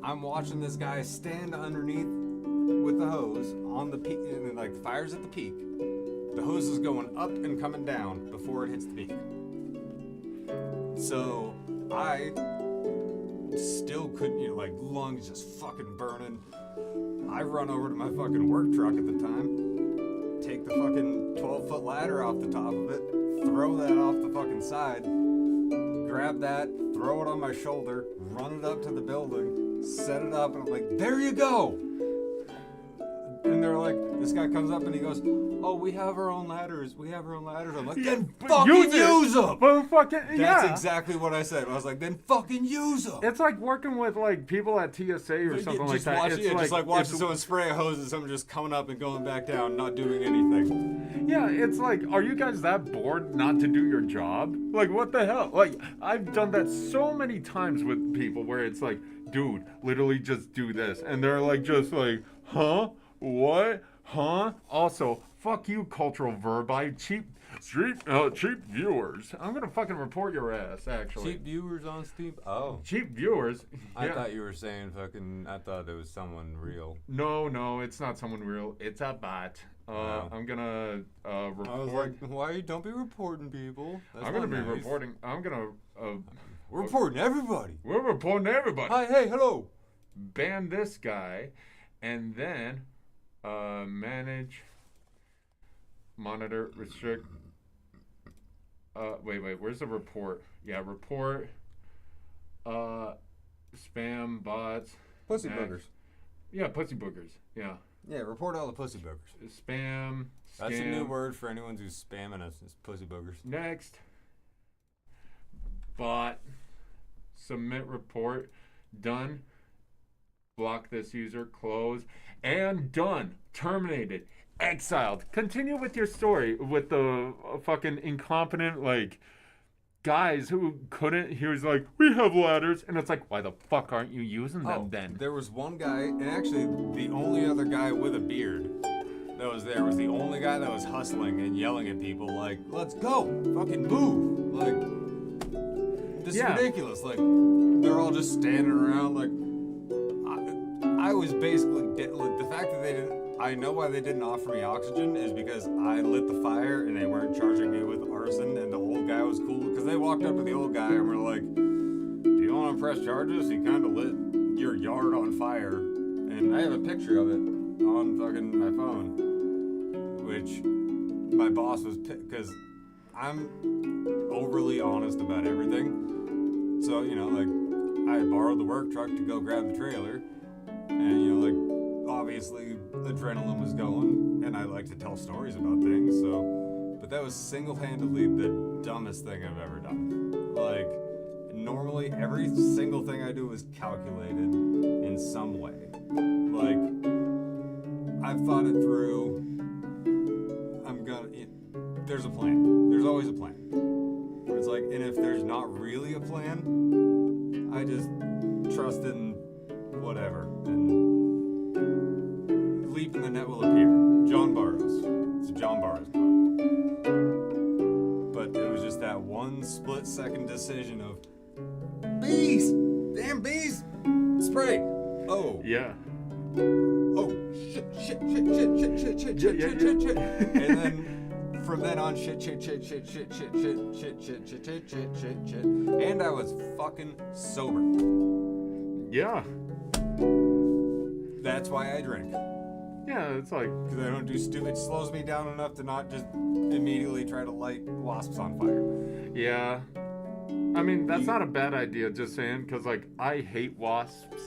[SPEAKER 2] I'm watching this guy stand underneath with the hose on the peak, and like the fire's at the peak. The hose is going up and coming down before it hits the peak. So, I still couldn't, lungs just fucking burning. I run over to my fucking work truck at the time, take the fucking 12-foot ladder off the top of it, throw that off the fucking side, grab that, throw it on my shoulder, run it up to the building, set it up, and I'm like, there you go! And and they're like, this guy comes up and he goes, "Oh, we have our own ladders. We have our own ladders." I'm like, "Then fucking use them."
[SPEAKER 1] But fucking
[SPEAKER 2] That's exactly what I said. I was like, "Then fucking use them."
[SPEAKER 1] It's like working with like people at TSA or something like that.
[SPEAKER 2] Just like watching someone spray a hose and someone just coming up and going back down, not doing anything.
[SPEAKER 1] Yeah, it's like, are you guys that bored not to do your job? Like, what the hell? Like, I've done that so many times with people where it's like, dude, literally just do this. And they're like, just like, huh? What? Huh? Also, fuck you, cultural verb. Cheap viewers. I'm gonna fucking report your ass, actually.
[SPEAKER 2] Cheap viewers on Steam? Oh.
[SPEAKER 1] Cheap viewers?
[SPEAKER 2] I thought you were saying fucking, I thought it was someone real.
[SPEAKER 1] No, it's not someone real. It's a bot. I'm gonna report.
[SPEAKER 2] I was like, why don't be reporting people? That's
[SPEAKER 1] I'm gonna be
[SPEAKER 2] nice.
[SPEAKER 1] reporting. I'm gonna.
[SPEAKER 2] We're reporting everybody.
[SPEAKER 1] We're reporting everybody.
[SPEAKER 2] Hi, hey, hello.
[SPEAKER 1] Ban this guy, and then manage, monitor, restrict. Wait. Where's the report? Yeah, report. Spam bots.
[SPEAKER 2] Pussy boogers.
[SPEAKER 1] Yeah, pussy boogers. Yeah.
[SPEAKER 2] Yeah, report all the pussy boogers.
[SPEAKER 1] Spam.
[SPEAKER 2] That's a
[SPEAKER 1] scam.
[SPEAKER 2] new word for anyone who's spamming us. Is pussy boogers.
[SPEAKER 1] Next. Bot. Submit report. Done. Block this user. Close. And done. Terminated. Exiled. Continue with your story with the fucking incompetent, like, guys who couldn't. He was like, we have ladders. And it's like, why the fuck aren't you using them then?
[SPEAKER 2] There was one guy, and actually the only other guy with a beard that was there was the only guy that was hustling and yelling at people like, let's go, fucking move. Like, this is ridiculous. Like, they're all just standing around. Like, I was basically, the fact that they didn't, I know why they didn't offer me oxygen is because I lit the fire and they weren't charging me with arson, and the old guy was cool because they walked up to the old guy and were like, do you want to press charges? He kind of lit your yard on fire. And I have a picture of it on fucking my phone, which my boss was, because I'm overly honest about everything. So, you know, like, I borrowed the work truck to go grab the trailer, and, you know, like, obviously adrenaline was going, and I like to tell stories about things, so, but that was single-handedly the dumbest thing I've ever done. Like, normally every single thing I do is calculated in some way. Like, I've thought it through. There's a plan. There's always a plan. It's like, and if there's not really a plan, I just trust in whatever, and leap in the net will appear. John Barrows. It's a John Barrows quote. But it was just that one split-second decision of, bees! Damn bees! Spray! Oh.
[SPEAKER 1] Yeah.
[SPEAKER 2] Oh, shit. And then from then on, shit. And I was fucking sober.
[SPEAKER 1] Yeah.
[SPEAKER 2] That's why I drink.
[SPEAKER 1] Yeah, it's like,
[SPEAKER 2] Because I don't do stupid. It slows me down enough to not just immediately try to light wasps on fire.
[SPEAKER 1] yeah. I mean, that's not a bad idea, just saying, because, like, I hate wasps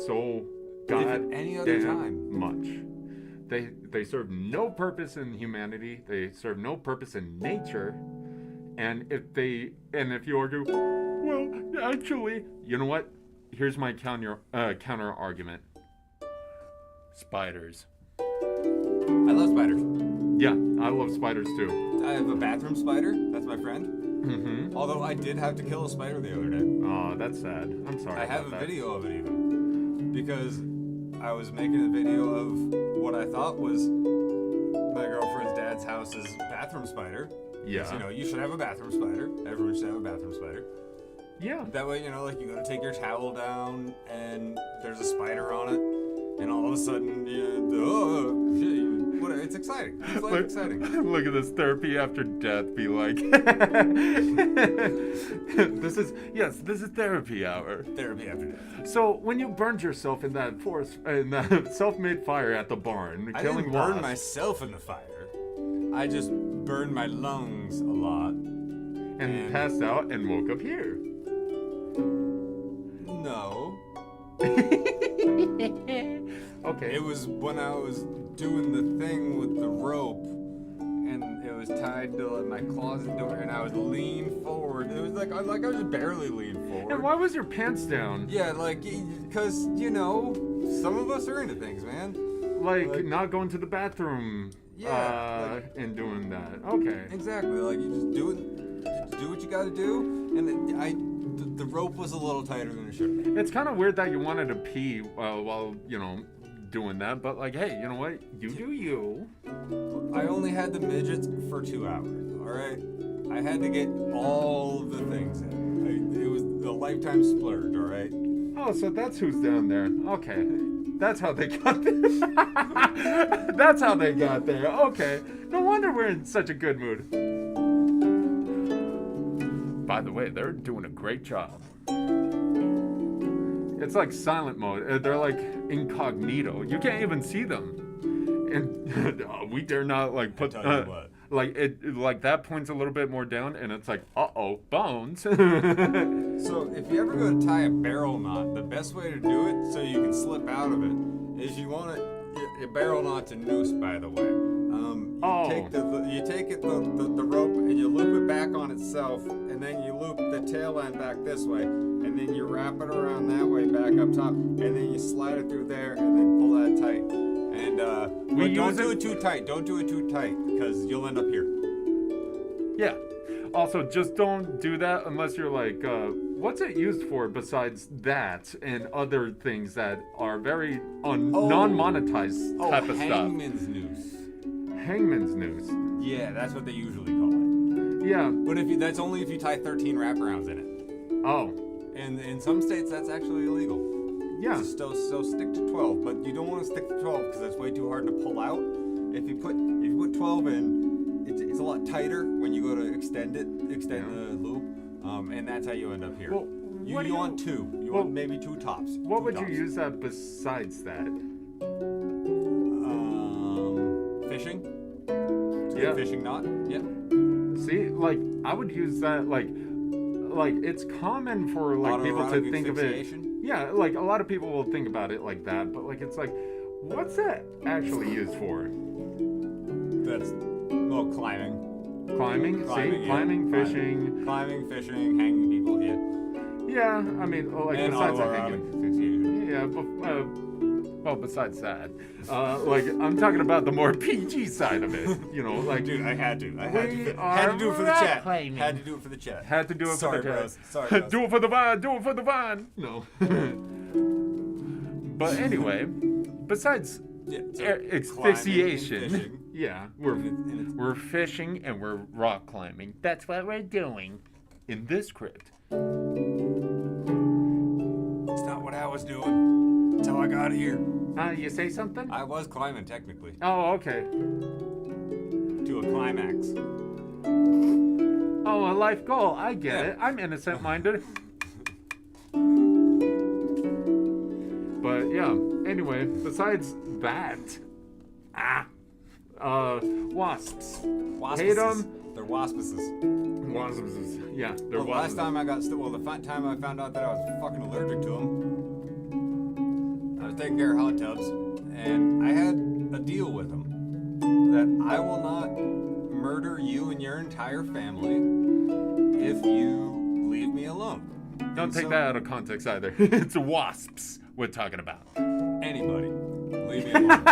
[SPEAKER 1] so
[SPEAKER 2] any other time
[SPEAKER 1] much. They serve no purpose in humanity. They serve no purpose in nature. And if you argue, well, actually, you know what? Here's my counter argument. Spiders.
[SPEAKER 2] I love spiders.
[SPEAKER 1] Yeah, I love spiders too.
[SPEAKER 2] I have a bathroom spider. That's my friend.
[SPEAKER 1] Mm-hmm.
[SPEAKER 2] Although I did have to kill a spider the other day.
[SPEAKER 1] Oh, that's sad. I'm sorry.
[SPEAKER 2] I have a
[SPEAKER 1] that.
[SPEAKER 2] video of it even. Because I was making a video of what I thought was my girlfriend's dad's house's bathroom spider.
[SPEAKER 1] Yeah.
[SPEAKER 2] You know, you should have a bathroom spider. Everyone should have a bathroom spider.
[SPEAKER 1] Yeah.
[SPEAKER 2] That way, you know, like, you gotta take your towel down and there's a spider on it, and all of a sudden, it's exciting. It's like exciting.
[SPEAKER 1] Look at this, therapy after death. Be like, this is therapy hour.
[SPEAKER 2] Therapy after death.
[SPEAKER 1] So when you burned yourself in that self-made fire at the barn,
[SPEAKER 2] I
[SPEAKER 1] killing
[SPEAKER 2] didn't burn
[SPEAKER 1] wasps,
[SPEAKER 2] myself in the fire. I just burned my lungs a lot.
[SPEAKER 1] and passed out and woke up here.
[SPEAKER 2] No.
[SPEAKER 1] Okay.
[SPEAKER 2] It was when I was doing the thing with the rope, and it was tied to my closet door, and I was leaned forward. It was like I was just barely leaned forward.
[SPEAKER 1] And why was your pants down?
[SPEAKER 2] Yeah, like, because, some of us are into things, man.
[SPEAKER 1] Like not going to the bathroom.
[SPEAKER 2] Yeah,
[SPEAKER 1] and doing that. Okay.
[SPEAKER 2] Exactly. Like, you just do what you gotta do, and the rope was a little tighter than it should have been.
[SPEAKER 1] It's kind of weird that you wanted to pee while doing that, but like, hey, you know what? You do you.
[SPEAKER 2] I only had the midgets for 2 hours, alright? I had to get all of the things in. It was a lifetime splurge, alright?
[SPEAKER 1] Oh, so that's who's down there. Okay. That's how they got there. That's how they got there. Okay. No wonder we're in such a good mood. By the way, they're doing a great job. It's like silent mode. They're like incognito. You can't even see them. And we dare not like put like that points a little bit more down, and it's like, bones.
[SPEAKER 2] So if you ever go to tie a barrel knot, the best way to do it so you can slip out of it is you want a barrel knot's a noose, by the way. You take the rope and you loop it back on itself, and then you loop the tail end back this way, and then you wrap it around that way back up top, and then you slide it through there, and then pull that tight. And but don't do it too tight. Don't do it too tight, because you'll end up here.
[SPEAKER 1] Yeah. Also, just don't do that unless you're like, what's it used for besides that and other things that are very non-monetized type of stuff?
[SPEAKER 2] Hangman's noose.
[SPEAKER 1] Hangman's noose.
[SPEAKER 2] Yeah, that's what they usually call it.
[SPEAKER 1] Yeah.
[SPEAKER 2] But that's only if you tie 13 wraparounds in it.
[SPEAKER 1] Oh.
[SPEAKER 2] And in some states, that's actually illegal.
[SPEAKER 1] Yeah.
[SPEAKER 2] So stick to 12, but you don't want to stick to 12 because that's way too hard to pull out. If you put 12 in, it's a lot tighter when you go to extend the loop, and that's how you end up here.
[SPEAKER 1] Well,
[SPEAKER 2] you want two. You want maybe two tops.
[SPEAKER 1] What would you use that besides that?
[SPEAKER 2] Fishing.
[SPEAKER 1] Yeah.
[SPEAKER 2] Fishing knot. Yeah.
[SPEAKER 1] See, like I would use that like it's common for like people to think of it. Yeah, like a lot of people will think about it like that, but like it's like, what's that actually used for?
[SPEAKER 2] That's climbing.
[SPEAKER 1] Climbing, fishing.
[SPEAKER 2] Climbing, fishing, hanging people, yeah.
[SPEAKER 1] Yeah, I mean, like
[SPEAKER 2] and
[SPEAKER 1] besides that hanging. Yeah, well, besides that, like I'm talking about the more PG side of it. Like
[SPEAKER 2] dude, I had to do it for the chat. Had to do it for the chat.
[SPEAKER 1] Had to do it
[SPEAKER 2] Sorry,
[SPEAKER 1] for the chat.
[SPEAKER 2] Bros. Sorry, bros.
[SPEAKER 1] Do it for the vine. Do it for the vine. No. But anyway, besides asphyxiation, yeah, we're fishing and we're rock climbing. That's what we're doing in this crypt.
[SPEAKER 2] It's not what I was doing. That's how I got here.
[SPEAKER 1] You say something?
[SPEAKER 2] I was climbing, technically.
[SPEAKER 1] Oh, okay.
[SPEAKER 2] To a climax.
[SPEAKER 1] Oh, a life goal. I get it. I'm innocent-minded. But yeah, anyway, besides that, wasps. Hate them.
[SPEAKER 2] They're waspices.
[SPEAKER 1] Waspices. Yeah, they're
[SPEAKER 2] the last time the time I found out that I was fucking allergic to them, I was taking care of hot tubs, and I had a deal with them that I will not murder you and your entire family if you leave me alone.
[SPEAKER 1] Don't take that out of context either. It's wasps we're talking about.
[SPEAKER 2] Anybody. Leave me alone.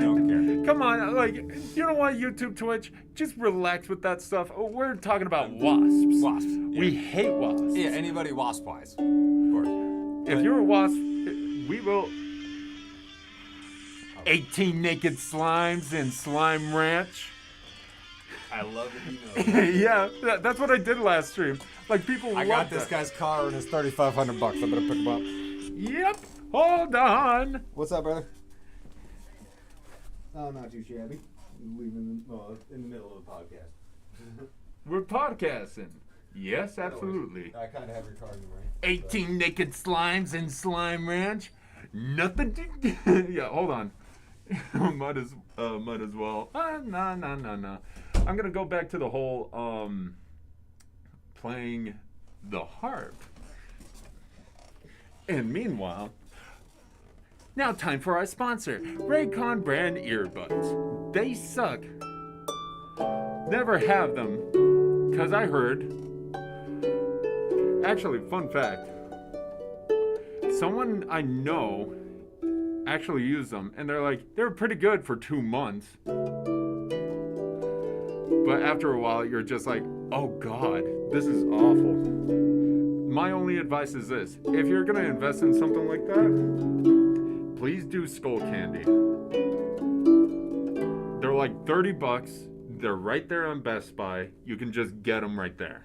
[SPEAKER 2] Don't care.
[SPEAKER 1] Come on, like, you know what, YouTube, Twitch? Just relax with that stuff. We're talking about wasps.
[SPEAKER 2] Wasps. Yeah.
[SPEAKER 1] We hate wasps.
[SPEAKER 2] Yeah, anybody wasp-wise. Of course.
[SPEAKER 1] If you're a wasp, we will... 18 naked slimes in Slime Ranch.
[SPEAKER 2] I love it, you know.
[SPEAKER 1] Yeah, that's what I did last stream. Like, people
[SPEAKER 2] I got this guy's car and it's $3,500. I better pick him up.
[SPEAKER 1] Yep. Hold on.
[SPEAKER 2] What's up, brother? Oh, not too shabby. Leaving in the middle of the podcast.
[SPEAKER 1] We're podcasting. Yes, absolutely.
[SPEAKER 2] I kind of have your car in the right.
[SPEAKER 1] 18 naked slimes in Slime Ranch. Nothing to do. Yeah, hold on. might as well. No. I'm gonna go back to the whole playing the harp. And meanwhile, Now time for our sponsor, Raycon brand earbuds. They suck. Never have them, because I heard. Actually, fun fact. Someone I know actually used them, and they're like, they were pretty good for 2 months. But after a while, you're just like, oh God, this is awful. My only advice is this. If you're going to invest in something like that, please do Skull Candy. They're like $30. They're right there on Best Buy. You can just get them right there.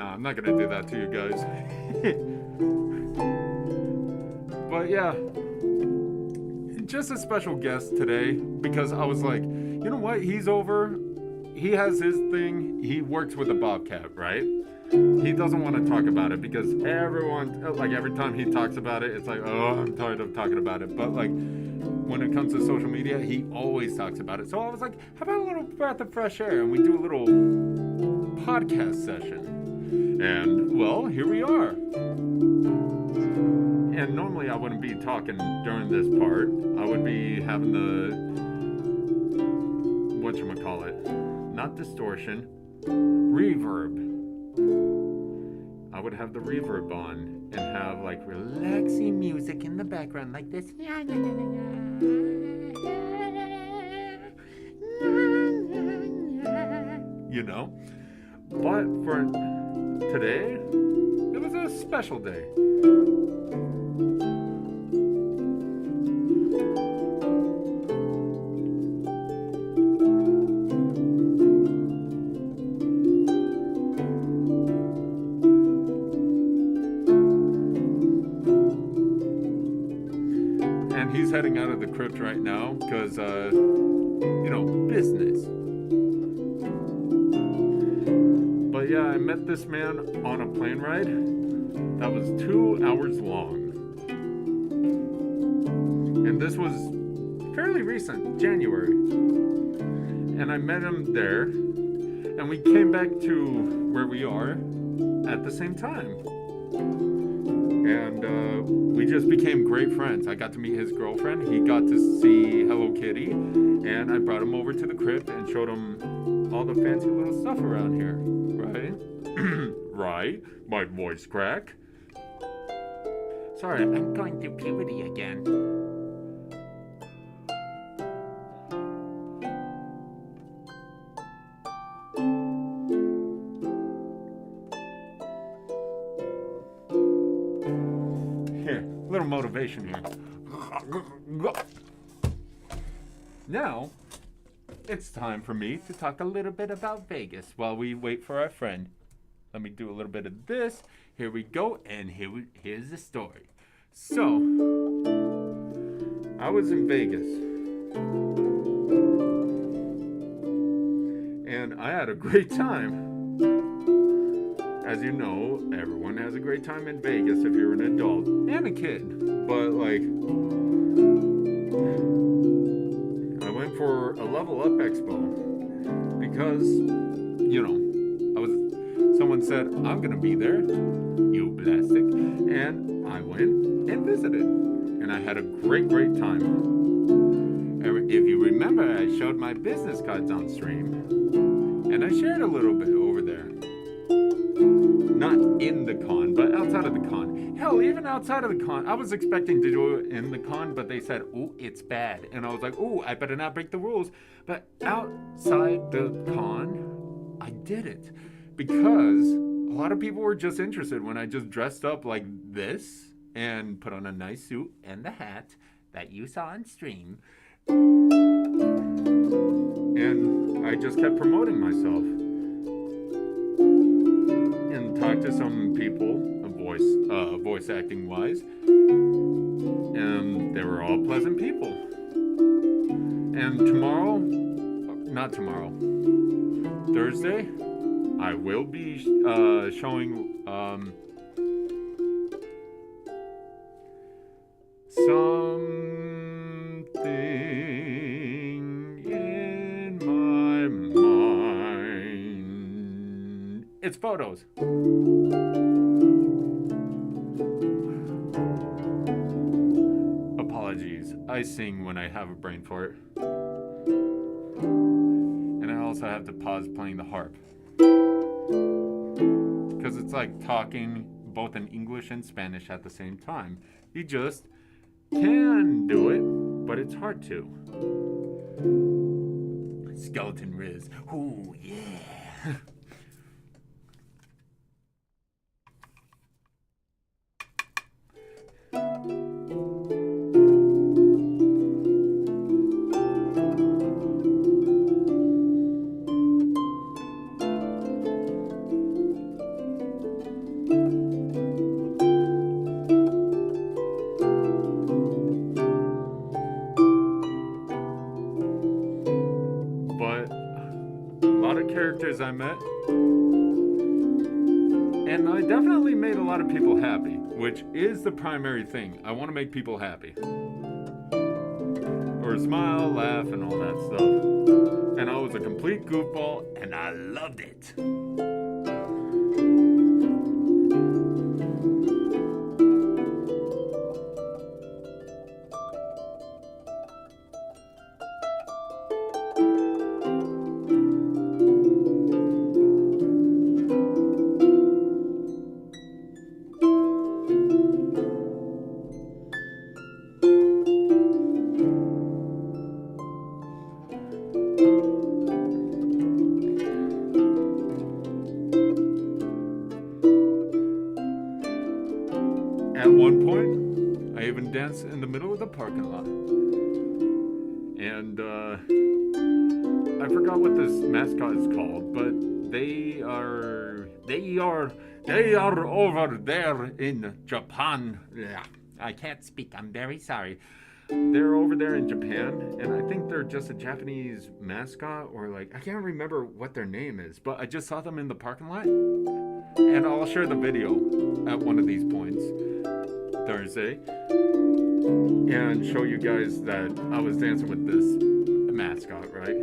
[SPEAKER 1] I'm not gonna do that to you guys. But yeah, just a special guest today because I was like, you know what? He's over. He has his thing. He works with a bobcat, right? He doesn't want to talk about it because everyone, like every time he talks about it, it's like, oh, I'm tired of talking about it. But like when it comes to social media, he always talks about it. So I was like, how about a little breath of fresh air and we do a little podcast session? And, well, here we are. And normally I wouldn't be talking during this part. I would be having the, whatchamacallit, not distortion, reverb. I would have the reverb on and have, like, relaxing music in the background like this. You know? But for today, it was a special day. And he's heading out of the crypt right now because, business. But yeah, I met this man on a plane ride that was 2 hours long. And this was fairly recent, January. And I met him there, and we came back to where we are at the same time. And we just became great friends. I got to meet his girlfriend. He got to see Hello Kitty. And I brought him over to the crypt and showed him all the fancy little stuff around here. Right? Right? My voice crack. Sorry, I'm going through puberty again. Here, a little motivation here. Now, it's time for me to talk a little bit about Vegas while we wait for our friend. Let me do a little bit of this. Here we go, and here's the story. So, I was in Vegas, and I had a great time. As you know, everyone has a great time in Vegas if you're an adult and a kid. But, like, looking for a Level Up Expo because, someone said, I'm going to be there, you plastic. And I went and visited. And I had a great time. And if you remember, I showed my business cards on stream. And I shared a little bit over there. Not in the con, but outside of the con. Hell, even outside of the con. I was expecting to do it in the con, but they said, ooh, it's bad. And I was like, ooh, I better not break the rules. But outside the con, I did it. Because a lot of people were just interested when I just dressed up like this and put on a nice suit and the hat that you saw on stream. And I just kept promoting myself. And talked to some people, voice acting wise, and they were all pleasant people. And Thursday, I will be showing something in my mind. It's photos. Apologies. I sing when I have a brain fart. And I also have to pause playing the harp. Because it's like talking both in English and Spanish at the same time. You just can do it, but it's hard to. Skeleton Riz. Ooh, yeah. Characters I met, and I definitely made a lot of people happy, which is the primary thing. I want to make people happy, or smile, laugh, and all that stuff. And I was a complete goofball, and I loved it. At one point, I even danced in the middle of the parking lot. And I forgot what this mascot is called, but they are over there in Japan. Yeah, I can't speak. I'm very sorry. They're over there in Japan, and I think they're just a Japanese mascot, or like, I can't remember what their name is, but I just saw them in the parking lot. And I'll share the video at one of these points, Thursday, and show you guys that I was dancing with this mascot, right?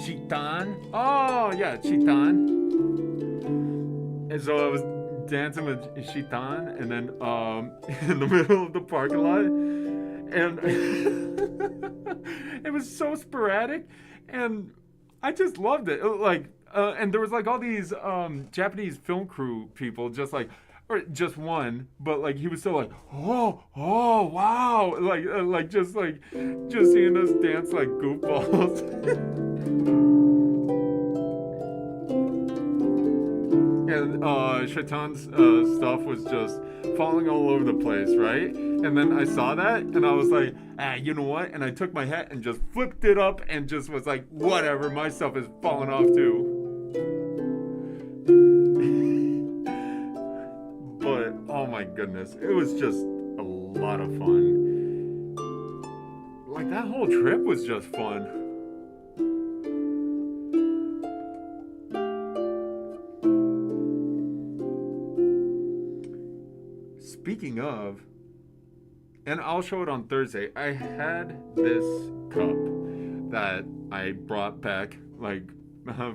[SPEAKER 1] Shitan. Oh, yeah, Shitan. And so I was dancing with Shitan, and then in the middle of the parking lot, and it was so sporadic, and I just loved it. And there was like all these Japanese film crew people, just like, or just one, but like he was so like, oh wow, just seeing us dance like goofballs. And Shaitan's stuff was just falling all over the place, right? And then I saw that, and I was like, you know what? And I took my hat and just flipped it up and just was like, whatever, my stuff is falling off too. But, oh my goodness, it was just a lot of fun. Like, that whole trip was just fun. Speaking of, and I'll show it on Thursday. I had this cup that I brought back, like,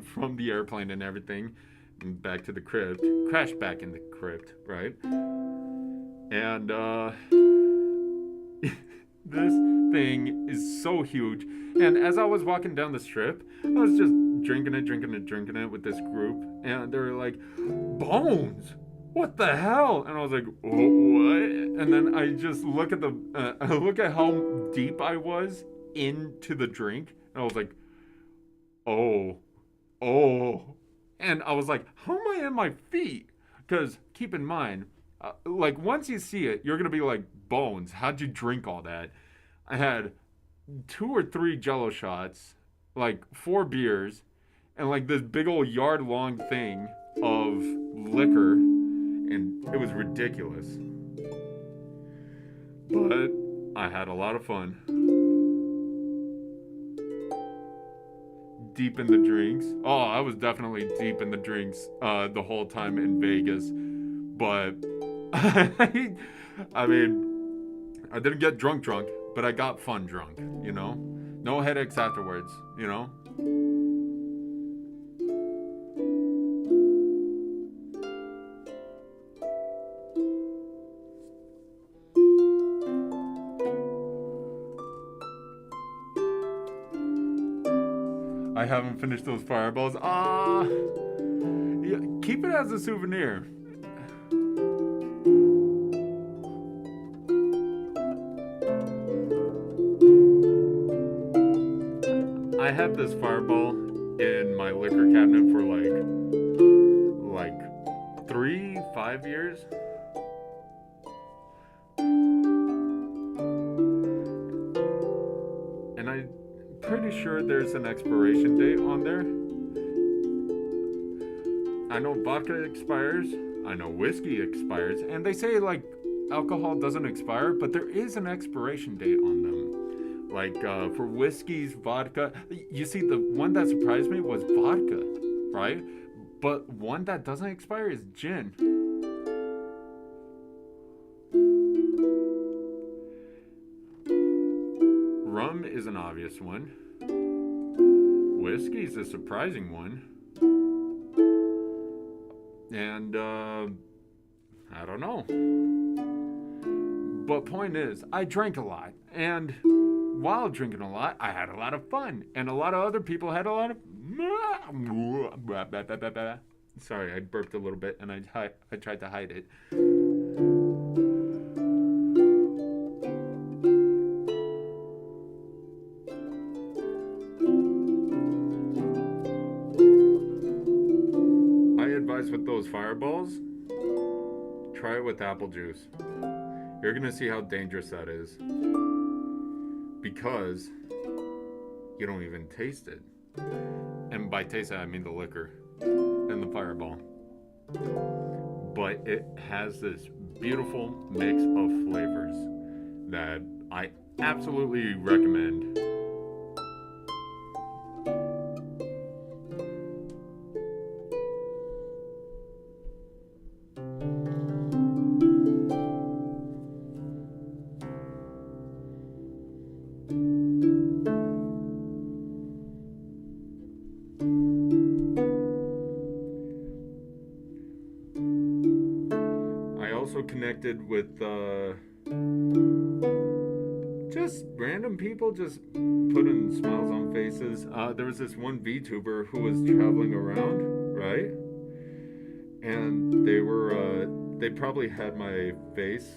[SPEAKER 1] from the airplane and everything, and back to the crypt. Crashed back in the crypt, right? And this thing is so huge. And as I was walking down the strip, I was just drinking it with this group, and they were like, "Bones, what the hell?" And I was like, "Oh, what?" And then I just look at I look at how deep I was into the drink, and I was like, "Oh, oh," and I was like, "How am I on my feet?" Because keep in mind, like once you see it, you're gonna be like, "Bones, how'd you drink all that?" I had 2 or 3 Jello shots, like 4 beers, and like this big old yard long thing of liquor, and it was ridiculous. But I had a lot of fun. Deep in the drinks. Oh, I was definitely deep in the drinks the whole time in Vegas. But I mean, I didn't get drunk, but I got fun drunk, you know? No headaches afterwards, you know? I haven't finished those fireballs. Yeah, keep it as a souvenir. I had this fireball in my liquor cabinet for like 3, 5 years. And I'm pretty sure there's an expiration date on there. I know vodka expires, I know whiskey expires, and they say like alcohol doesn't expire, but there is an expiration date on them. Like for whiskeys, vodka. You see, the one that surprised me was vodka, right? But one that doesn't expire is gin. Rum is an obvious one. Whiskey is a surprising one. And I don't know. But point is, I drank a lot, and while drinking a lot, I had a lot of fun, and a lot of other people had a lot of. Sorry, I burped a little bit, and I tried to hide it. I advise with those fireballs, try it with apple juice. You're gonna see how dangerous that is, because you don't even taste it. And by taste it, I mean the liquor and the fireball. But it has this beautiful mix of flavors that I absolutely recommend. Connected with just random people just putting smiles on faces. There was this one VTuber who was traveling around, right? And they probably had my face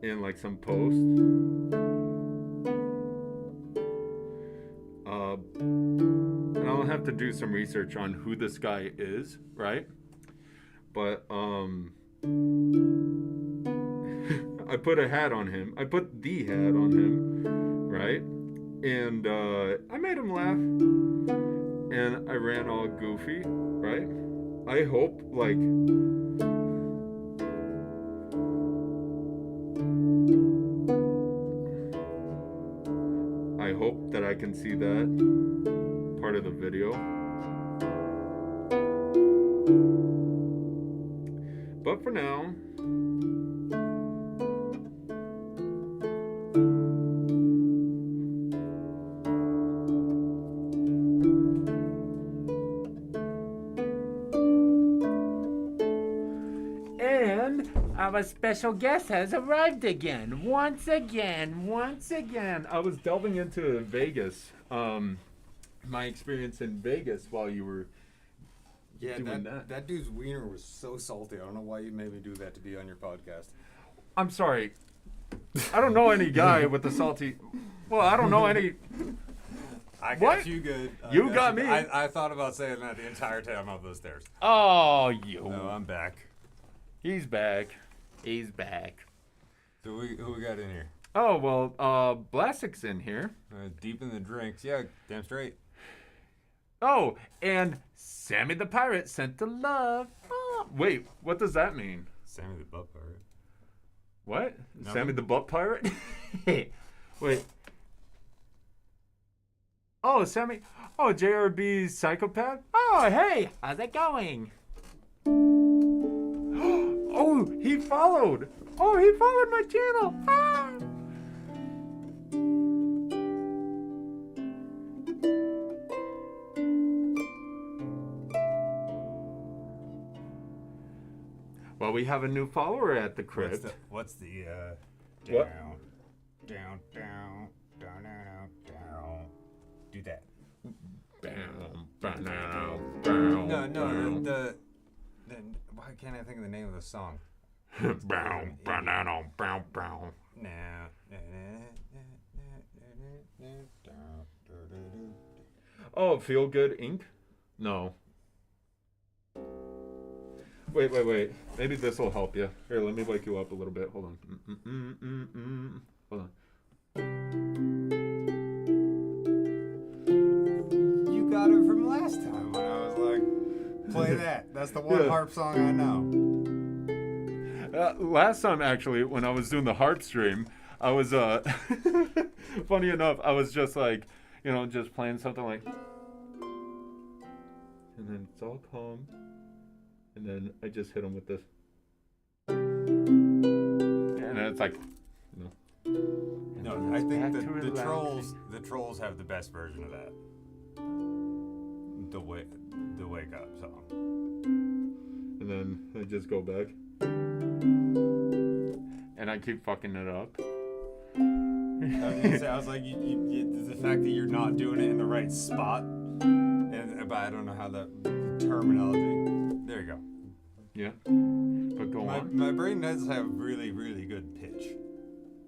[SPEAKER 1] in like some post. And I'll have to do some research on who this guy is, right? But I put a hat on him. I put the hat on him, right? And I made him laugh. And I ran all goofy, right? I hope, like, I hope that I can see that part of the video. But for now, And our special guest has arrived again. Once again. I was delving into Vegas. My experience in Vegas while you were doing that.
[SPEAKER 2] That dude's wiener was so salty. I don't know why you made me do that to be on your podcast.
[SPEAKER 1] I'm sorry. I don't know any guy with the salty... Well, I don't know any...
[SPEAKER 2] I got
[SPEAKER 1] What?
[SPEAKER 2] you good.
[SPEAKER 1] You got me.
[SPEAKER 2] I thought about saying that the entire time up those stairs.
[SPEAKER 1] Oh, you.
[SPEAKER 2] No, I'm back.
[SPEAKER 1] He's back. He's back.
[SPEAKER 2] So who we got in here?
[SPEAKER 1] Oh, well, Blasic's in here.
[SPEAKER 2] Deep in the drinks. Yeah, damn straight.
[SPEAKER 1] Oh, and Sammy the Pirate sent the love. Oh, wait, what does that mean?
[SPEAKER 2] Sammy the butt pirate.
[SPEAKER 1] What?
[SPEAKER 2] No.
[SPEAKER 1] Sammy the Butt Pirate? Wait. Oh, Sammy. Oh, JRB's Psychopath? Oh, hey, how's it going? Oh, he followed. Oh, he followed my channel. Ah. Well, we have a new follower at the crypt.
[SPEAKER 2] What's the down,
[SPEAKER 1] What?
[SPEAKER 2] down, down, down, down, down. Do that. No, the why can't I think of the name of the song?
[SPEAKER 1] Oh, Feel Good Inc? No. Wait. Maybe this will help you. Here, let me wake you up a little bit. Hold on. Hold on.
[SPEAKER 2] You got it from last time when I was like, play that. That's the one
[SPEAKER 1] Yeah.
[SPEAKER 2] harp song I know.
[SPEAKER 1] Last time, actually, when I was doing the harp stream, I was, funny enough, I was just like, just playing something like, and then it's all calm, and then I just hit him with this, and then it's like,
[SPEAKER 2] No, I think the trolls have the best version of that. The wake up song.
[SPEAKER 1] and then I just go back, and I keep fucking it up.
[SPEAKER 2] I was like, the fact that you're not doing it in the right spot, but I don't know how the terminology. There you go.
[SPEAKER 1] Yeah, but go on.
[SPEAKER 2] My brain does have really, really good pitch,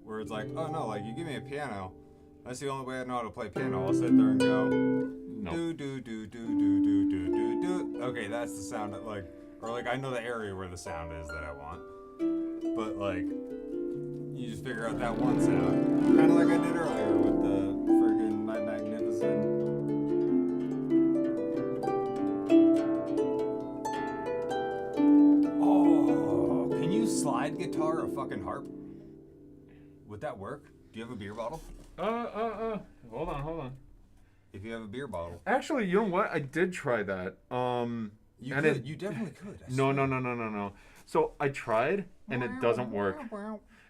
[SPEAKER 2] where it's like, oh no, like you give me a piano, that's the only way I know how to play piano. I'll sit there and go, do do do do do do do do do. Okay, that's the sound that like, or like I know the area where the sound is that I want, but like. You just figure out that one sound. Kind of like I did earlier with the friggin' My Magnificent. Oh, can you slide guitar a fucking harp? Would that work? Do you have a beer bottle?
[SPEAKER 1] Hold on.
[SPEAKER 2] If you have a beer bottle.
[SPEAKER 1] Actually, you know what? I did try that.
[SPEAKER 2] You
[SPEAKER 1] and
[SPEAKER 2] could. You definitely could.
[SPEAKER 1] No. So I tried, and it doesn't work.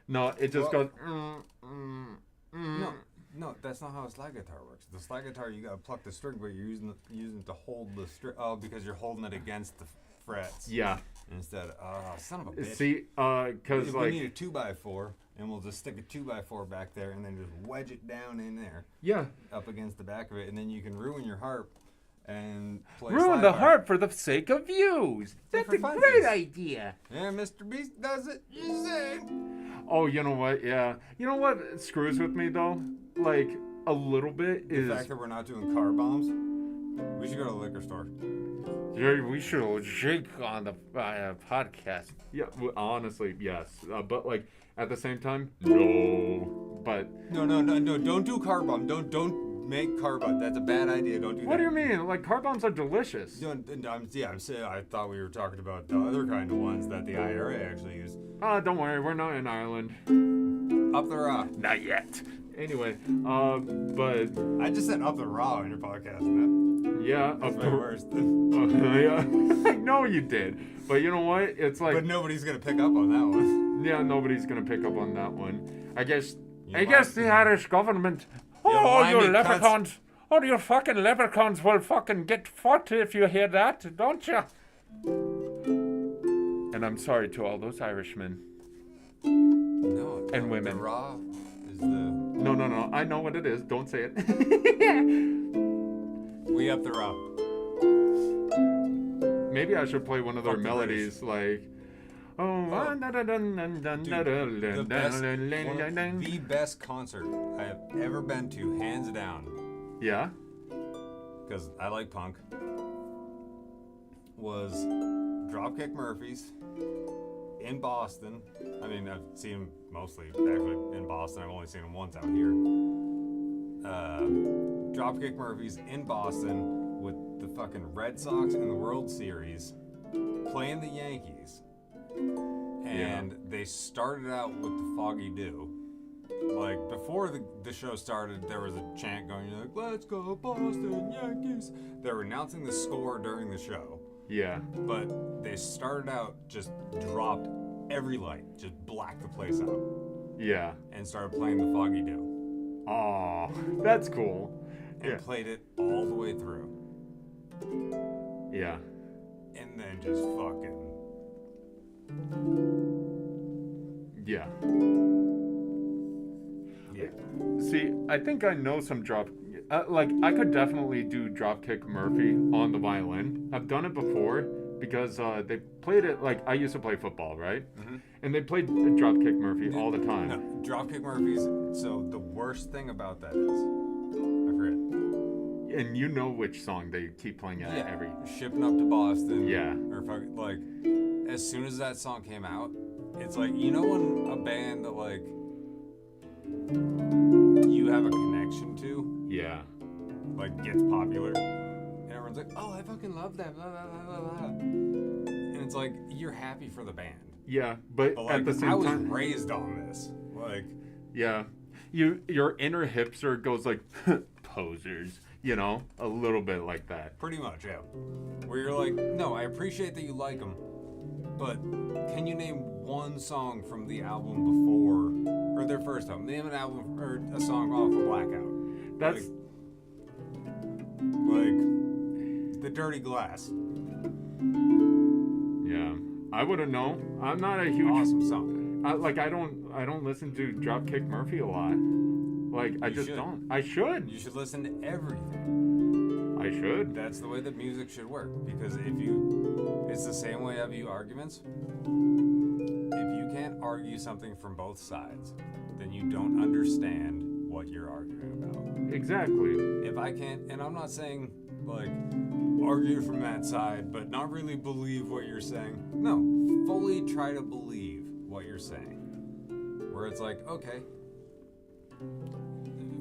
[SPEAKER 1] No, it just goes.
[SPEAKER 2] No, that's not how a slide guitar works. The slide guitar, you gotta pluck the string, but you're using it to hold the string. Oh, because you're holding it against the frets.
[SPEAKER 1] Yeah.
[SPEAKER 2] Instead, son of a bitch.
[SPEAKER 1] See, because
[SPEAKER 2] we
[SPEAKER 1] like
[SPEAKER 2] need a 2x4, and we'll just stick a 2x4 back there, and then just wedge it down in there,
[SPEAKER 1] yeah,
[SPEAKER 2] up against the back of it, and then you can ruin your harp and play.
[SPEAKER 1] ruin
[SPEAKER 2] slide
[SPEAKER 1] the harp for the sake of views. That's
[SPEAKER 2] for
[SPEAKER 1] a
[SPEAKER 2] funsies.
[SPEAKER 1] great idea.
[SPEAKER 2] Yeah, Mr. Beast does it. You say.
[SPEAKER 1] Oh, you know what? Yeah, you know what screws with me though, like a little bit is
[SPEAKER 2] The fact that we're not doing car bombs. We should go to the liquor store.
[SPEAKER 1] Yeah, we should shake on the podcast. Yeah, well, honestly, yes. But like at the same time, no. But
[SPEAKER 2] No, don't do car bomb. Don't make car bomb. That's a bad idea. Don't do that.
[SPEAKER 1] what do you mean? Like car bombs are delicious.
[SPEAKER 2] I'm saying I thought we were talking about the other kind of ones that the IRA actually use.
[SPEAKER 1] Don't worry, we're not in Ireland.
[SPEAKER 2] Up the raw.
[SPEAKER 1] Not yet. Anyway, but
[SPEAKER 2] I just said up the raw on your podcast, man.
[SPEAKER 1] yeah,
[SPEAKER 2] That's
[SPEAKER 1] up
[SPEAKER 2] my
[SPEAKER 1] the
[SPEAKER 2] worst.
[SPEAKER 1] yeah. I know you did, but you know what? It's like
[SPEAKER 2] But nobody's gonna pick up on that one.
[SPEAKER 1] yeah, nobody's gonna pick up on that one. I guess
[SPEAKER 2] You
[SPEAKER 1] the Irish government. Oh, you
[SPEAKER 2] limey
[SPEAKER 1] leprechauns! Oh, you fucking leprechauns will fucking get fought if you hear that, don't you? And I'm sorry to all those Irishmen.
[SPEAKER 2] No.
[SPEAKER 1] And women.
[SPEAKER 2] The raw is the.
[SPEAKER 1] No. I know what it is. Don't say it.
[SPEAKER 2] We up the raw.
[SPEAKER 1] Maybe I should play one of their
[SPEAKER 2] Fuck the
[SPEAKER 1] melodies like. Oh,
[SPEAKER 2] Dude, the best concert I have ever been to, hands down,
[SPEAKER 1] yeah.
[SPEAKER 2] because I like punk, was Dropkick Murphys in Boston. I mean, I've seen them mostly actually in Boston. I've only seen them once out here. Dropkick Murphys in Boston with the fucking Red Sox in the World Series playing the Yankees. And they started out with the Foggy Dew. Like, before the show started, there was a chant going like, "Let's go Boston Yankees." They were announcing the score during the show.
[SPEAKER 1] Yeah.
[SPEAKER 2] But they started out, just dropped every light, just blacked the place out,
[SPEAKER 1] Yeah.
[SPEAKER 2] and started playing the Foggy Dew.
[SPEAKER 1] Aw, that's cool.
[SPEAKER 2] And played it all the way through.
[SPEAKER 1] Yeah.
[SPEAKER 2] And then just fucking...
[SPEAKER 1] Yeah.
[SPEAKER 2] Yeah.
[SPEAKER 1] See, I think I know some drop. Like, I could definitely do Dropkick Murphy on the violin. I've done it before because they played it. Like, I used to play football, right?
[SPEAKER 2] Mm-hmm.
[SPEAKER 1] And they played Dropkick Murphy all the time.
[SPEAKER 2] No, Dropkick Murphys. So the worst thing about that is, I forget.
[SPEAKER 1] And you know which song they keep playing at every.
[SPEAKER 2] Shipping Up to Boston.
[SPEAKER 1] Yeah.
[SPEAKER 2] Or fucking, like, as soon as that song came out, it's like, you know when a band that, like, you have a connection to,
[SPEAKER 1] Yeah.
[SPEAKER 2] like, gets popular, and everyone's like, "Oh, I fucking love that, blah, blah, blah, blah, blah." And it's like, you're happy for the band.
[SPEAKER 1] Yeah, but
[SPEAKER 2] But, like,
[SPEAKER 1] at the same
[SPEAKER 2] I was
[SPEAKER 1] time,
[SPEAKER 2] raised on this. Like,
[SPEAKER 1] yeah, your inner hipster goes like posers, you know, a little bit like that.
[SPEAKER 2] pretty much, yeah. Where you're like, no, I appreciate that you like them, but can you name one song from the album before, or their first album? Name an album or a song off of Blackout.
[SPEAKER 1] That's
[SPEAKER 2] like The Dirty Glass.
[SPEAKER 1] yeah. I wouldn't know. I'm not a huge
[SPEAKER 2] Awesome song.
[SPEAKER 1] I don't listen to Dropkick Murphy a lot. Like I
[SPEAKER 2] You
[SPEAKER 1] just
[SPEAKER 2] should.
[SPEAKER 1] don't. I should.
[SPEAKER 2] You should listen to everything.
[SPEAKER 1] I should.
[SPEAKER 2] That's the way that music should work. Because it's the same way I view arguments. If you can't argue something from both sides, then you don't understand what you're arguing about.
[SPEAKER 1] Exactly.
[SPEAKER 2] If I can't, and I'm not saying like argue from that side, but not really believe what you're saying. No, fully try to believe what you're saying. Where it's like, okay,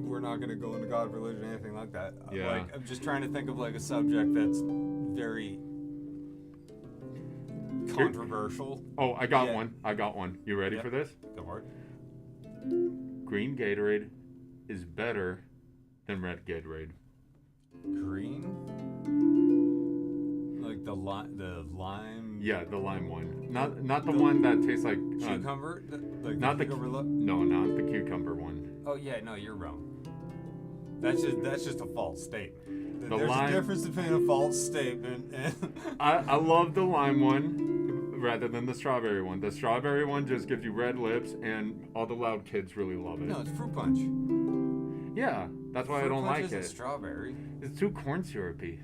[SPEAKER 2] we're not gonna go into God, religion, anything like that.
[SPEAKER 1] Yeah.
[SPEAKER 2] Like, I'm just trying to think of like a subject that's very controversial.
[SPEAKER 1] Oh, I got
[SPEAKER 2] Yeah.
[SPEAKER 1] one. I got one. You ready
[SPEAKER 2] Yep.
[SPEAKER 1] for this?
[SPEAKER 2] Go for it.
[SPEAKER 1] Green Gatorade is better than red Gatorade.
[SPEAKER 2] Green, like the lime.
[SPEAKER 1] Yeah, the lime one. Not the one that tastes like
[SPEAKER 2] Cucumber, like
[SPEAKER 1] not the
[SPEAKER 2] cucumber.
[SPEAKER 1] no, not the cucumber one.
[SPEAKER 2] Oh yeah, no, you're wrong. That's just a false statement.
[SPEAKER 1] The
[SPEAKER 2] There's
[SPEAKER 1] lime-
[SPEAKER 2] a difference between a false statement and
[SPEAKER 1] I love the lime one rather than the strawberry one. The strawberry one just gives you red lips, and all the loud kids really love it.
[SPEAKER 2] no, it's fruit punch.
[SPEAKER 1] Yeah, that's why I
[SPEAKER 2] Fruit
[SPEAKER 1] don't
[SPEAKER 2] punch
[SPEAKER 1] like
[SPEAKER 2] isn't
[SPEAKER 1] it.
[SPEAKER 2] strawberry.
[SPEAKER 1] It's too corn syrupy.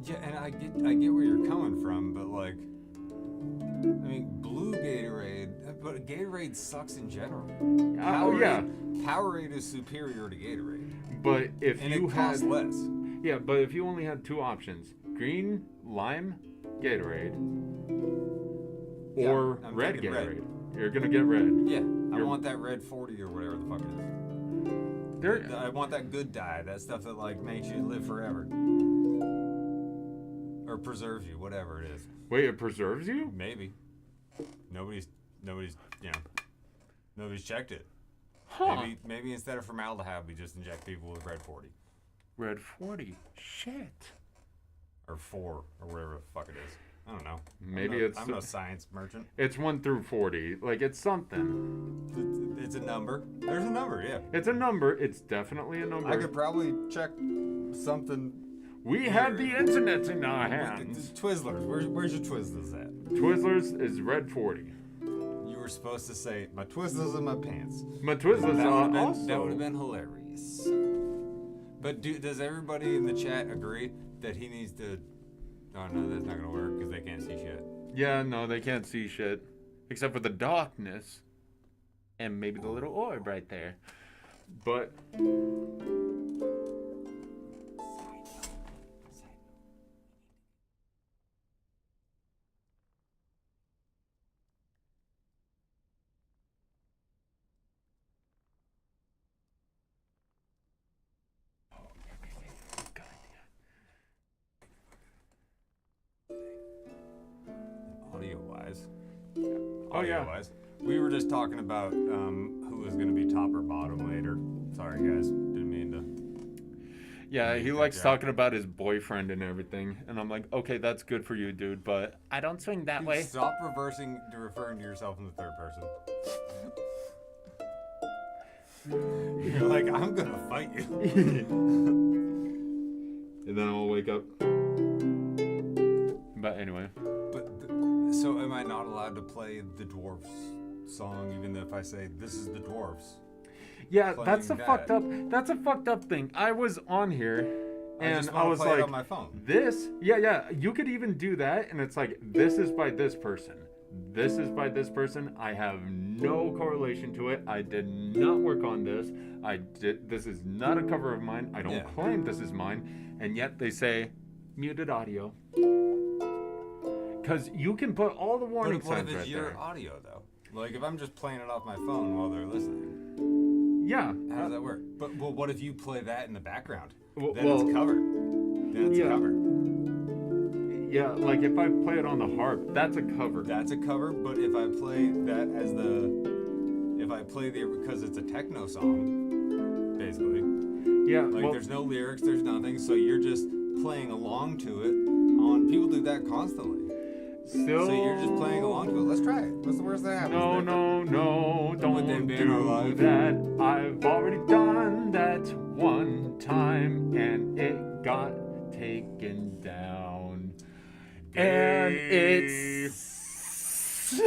[SPEAKER 2] Yeah, and I get where you're coming from, but like, I mean, blue Gatorade, but Gatorade sucks in general.
[SPEAKER 1] Yeah,
[SPEAKER 2] Powerade is superior to Gatorade,
[SPEAKER 1] but if
[SPEAKER 2] and
[SPEAKER 1] you
[SPEAKER 2] it costs
[SPEAKER 1] had
[SPEAKER 2] less.
[SPEAKER 1] yeah, but if you only had two options: green lime Gatorade
[SPEAKER 2] Yeah,
[SPEAKER 1] or
[SPEAKER 2] I'm
[SPEAKER 1] red
[SPEAKER 2] thinking
[SPEAKER 1] Gatorade,
[SPEAKER 2] red.
[SPEAKER 1] you're gonna get red.
[SPEAKER 2] Yeah, I
[SPEAKER 1] You're-
[SPEAKER 2] want that red 40 or whatever the fuck it is. I want that good dye, that stuff that like makes you live forever. Or preserves you, whatever it is.
[SPEAKER 1] Wait, it preserves you?
[SPEAKER 2] Maybe. Nobody's nobody's checked it.
[SPEAKER 1] Huh?
[SPEAKER 2] Maybe instead of formaldehyde, we just inject people with red 40
[SPEAKER 1] Red 40. Shit.
[SPEAKER 2] or 4 or whatever the fuck it is. I don't know.
[SPEAKER 1] Maybe
[SPEAKER 2] I'm no science merchant.
[SPEAKER 1] It's 1 through 40. Like it's something.
[SPEAKER 2] It's a number. There's a number, yeah.
[SPEAKER 1] It's a number. It's definitely a number.
[SPEAKER 2] I could probably check something.
[SPEAKER 1] We have the internet in our hands.
[SPEAKER 2] Twizzlers. Where's your Twizzlers at?
[SPEAKER 1] Twizzlers is red 40.
[SPEAKER 2] You were supposed to say my Twizzlers in my pants.
[SPEAKER 1] My Twizzlers are also.
[SPEAKER 2] That would have been hilarious. But does everybody in the chat agree that he needs to? Oh no, that's not gonna work because they can't see shit.
[SPEAKER 1] Yeah, no, they can't see shit except for the darkness and maybe the little orb right there. But.
[SPEAKER 2] Audio-wise, we were just talking about who was going to be top or bottom later. Sorry, guys, didn't mean to.
[SPEAKER 1] Yeah, he likes talking about his boyfriend and everything, and I'm like, okay, that's good for you, dude, but I don't swing that way.
[SPEAKER 2] Stop referring to yourself in the third person. You're like, I'm gonna fight you.
[SPEAKER 1] And then I'll wake up. But anyway.
[SPEAKER 2] So am I not allowed to play the dwarfs song even if I say this is the dwarfs?
[SPEAKER 1] Yeah, that's a fucked up thing. I was on here and I was like,
[SPEAKER 2] on my phone.
[SPEAKER 1] This, yeah, you could even do that, and it's like, this is by this person. This is by this person. I have no correlation to it. I did not work on this. This is not a cover of mine. I don't claim this is mine. And yet they say muted audio. Because you can put all the warning signs right there.
[SPEAKER 2] What if it's your audio, though? Like, if I'm just playing it off my phone while they're listening.
[SPEAKER 1] Yeah.
[SPEAKER 2] How does that work? But what if you play that in the background?
[SPEAKER 1] Then
[SPEAKER 2] it's covered. Then it's covered.
[SPEAKER 1] Yeah, like if I play it on the harp, that's a cover.
[SPEAKER 2] That's a cover, but if I play that as because it's a techno song, basically.
[SPEAKER 1] Yeah.
[SPEAKER 2] Like, there's no lyrics, there's nothing, so you're just playing along to it. People do that constantly. So you're just playing along to it. Let's try it. What's the worst that happens?
[SPEAKER 1] No, don't do that. I've already done that one time, and it got taken down. And it's...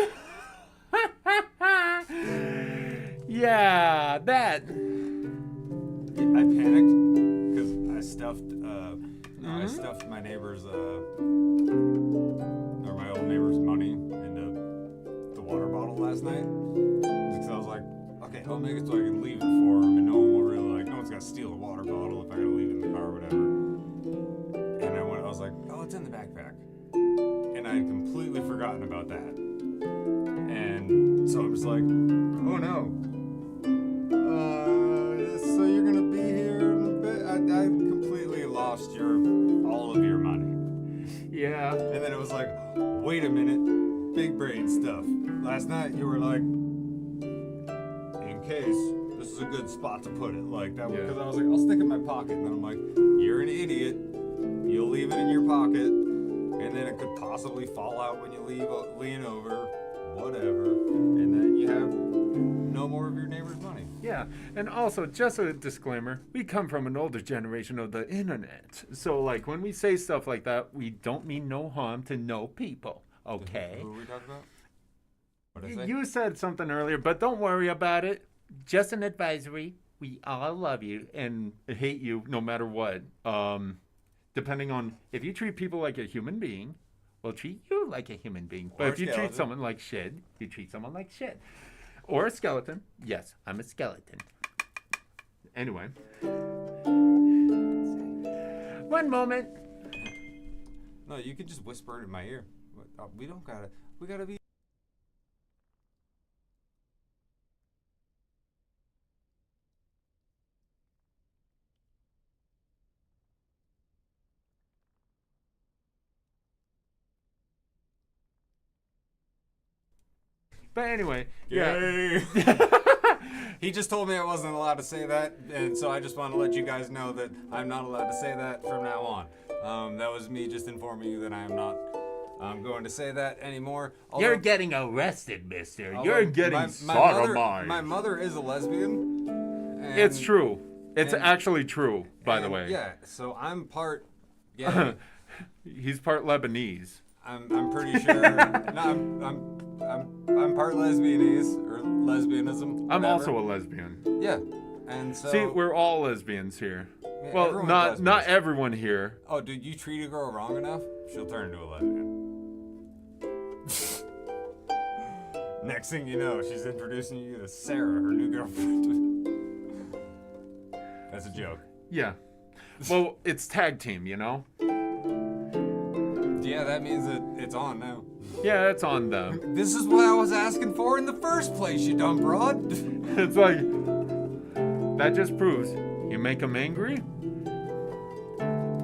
[SPEAKER 1] yeah, that.
[SPEAKER 2] I panicked because I stuffed my neighbor's... my old neighbor's money into the water bottle last night. Because I was like, okay, I'll make it so I can leave it for him, and no one's gonna steal a water bottle if I gotta leave it in the car or whatever. And I was like, oh, it's in the backpack. And I had completely forgotten about that. And so I'm just like, oh no. So you're gonna be here in a bit? I completely lost all of your money.
[SPEAKER 1] Yeah.
[SPEAKER 2] And then it was like, wait a minute, big brain stuff. Last night you were like, in case, this is a good spot to put it. Like that, because I was like, I'll stick it in my pocket. And then I'm like, you're an idiot. You'll leave it in your pocket, and then it could possibly fall out when you lean over, whatever. And then you have no more of your neighbor's money.
[SPEAKER 1] Yeah, and also, just a disclaimer, we come from an older generation of the internet. So, like, when we say stuff like that, we don't mean no harm to no people, okay?
[SPEAKER 2] Who are we talking about? What did I say?
[SPEAKER 1] You said something earlier, but don't worry about it. Just an advisory. We all love you and hate you no matter what. Depending on, if you treat people like a human being, we'll treat you like a human being. But if you treat someone like shit, you treat someone like shit. Or a skeleton. Yes, I'm a skeleton. Anyway. One moment.
[SPEAKER 2] No, you can just whisper it in my ear. We gotta be...
[SPEAKER 1] But anyway,
[SPEAKER 2] yeah. He just told me I wasn't allowed to say that, and so I just want to let you guys know that I'm not allowed to say that from now on. That was me just informing you that I am not going to say that anymore.
[SPEAKER 1] Although, you're getting arrested, mister. You're getting sodomized.
[SPEAKER 2] My mother is a lesbian.
[SPEAKER 1] It's true. It's actually true, by the way.
[SPEAKER 2] Yeah, so I'm part Yeah.
[SPEAKER 1] He's part Lebanese.
[SPEAKER 2] I'm pretty sure. No, I'm part Lesbianese or lesbianism.
[SPEAKER 1] I'm
[SPEAKER 2] whatever.
[SPEAKER 1] also a lesbian.
[SPEAKER 2] Yeah. And so.
[SPEAKER 1] See, we're all lesbians here.
[SPEAKER 2] Yeah,
[SPEAKER 1] Well,
[SPEAKER 2] everyone's
[SPEAKER 1] not
[SPEAKER 2] lesbians.
[SPEAKER 1] everyone here.
[SPEAKER 2] Oh, dude, you treat a girl wrong enough, she'll turn into a lesbian. Next thing you know, she's introducing you to Sarah, her new girlfriend. That's a joke.
[SPEAKER 1] Yeah. Well, it's tag team, you know?
[SPEAKER 2] Yeah, that means that it's on now.
[SPEAKER 1] Yeah, it's on them.
[SPEAKER 2] This is what I was asking for in the first place, you dumb broad.
[SPEAKER 1] It's like, that just proves you make them angry,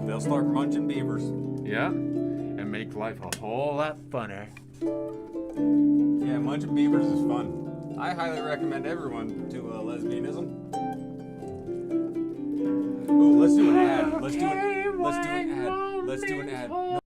[SPEAKER 2] They'll start munching beavers.
[SPEAKER 1] yeah, and make life a whole lot funner.
[SPEAKER 2] Yeah, munching beavers is fun. I highly recommend everyone to lesbianism. Ooh, let's do an ad. Let's do an ad. Let's do an ad. No.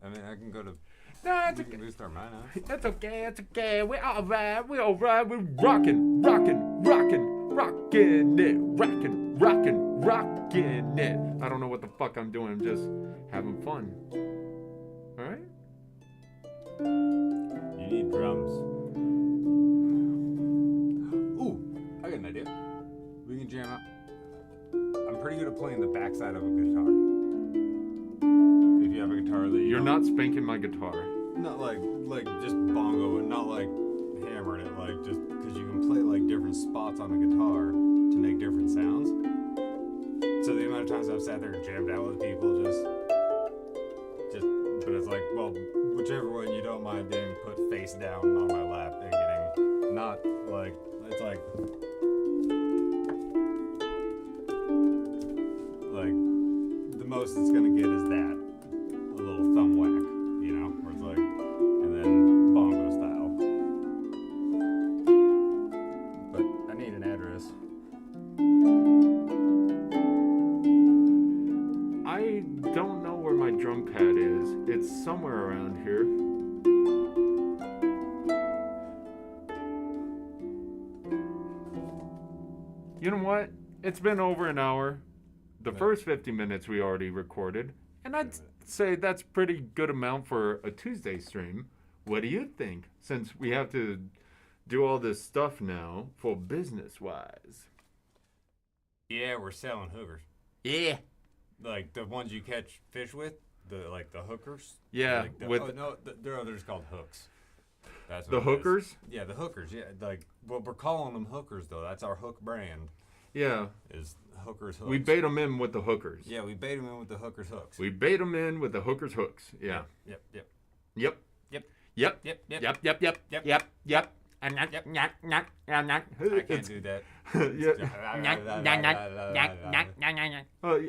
[SPEAKER 2] I mean, I can go to.
[SPEAKER 1] No, it's
[SPEAKER 2] We
[SPEAKER 1] okay.
[SPEAKER 2] can restart mine now.
[SPEAKER 1] It's okay, it's okay. We're alright, we're alright. We're rocking, rocking, rocking, rocking it, rocking, rocking, rocking it. I don't know what the fuck I'm doing. I'm just having fun. Alright?
[SPEAKER 2] You need drums. Ooh, I got an idea. We can jam out. I'm pretty good at playing the backside of a guitar. If you have a guitar that
[SPEAKER 1] You're not spanking my guitar.
[SPEAKER 2] not like just bongo and not like hammering it, like just because you can play like different spots on the guitar to make different sounds. So the amount of times I've sat there and jammed out with people just but it's like, well, whichever one you don't mind being put face down on my lap and getting not like it's like the most it's gonna get is that a little thumb whack, you know, where it's like, and then bongo style. But I need an address.
[SPEAKER 1] I don't know where my drum pad is. It's somewhere around here. You know what? It's been over an hour. The first 50 minutes we already recorded. And I'd say that's pretty good amount for a Tuesday stream. What do you think? Since we have to do all this stuff now for business-wise.
[SPEAKER 2] Yeah, we're selling hookers.
[SPEAKER 1] Yeah.
[SPEAKER 2] Like the ones you catch fish with, the hookers.
[SPEAKER 1] Yeah,
[SPEAKER 2] Like there are others called hooks. That's
[SPEAKER 1] The
[SPEAKER 2] what it is.
[SPEAKER 1] hookers?
[SPEAKER 2] Yeah, the hookers. Yeah, like what we're calling them hookers though. That's our hook brand.
[SPEAKER 1] Yeah.
[SPEAKER 2] Is hookers hooks.
[SPEAKER 1] We bait them in with the hookers.
[SPEAKER 2] Yeah, we bait them in with the hookers hooks.
[SPEAKER 1] We bait them in with the hookers hooks. Yeah.
[SPEAKER 2] Yep.
[SPEAKER 1] Yep.
[SPEAKER 2] Yep.
[SPEAKER 1] Yep.
[SPEAKER 2] Yep.
[SPEAKER 1] Yep. Yep. Yep. Yep. Yep. Yep.
[SPEAKER 2] I can't do that.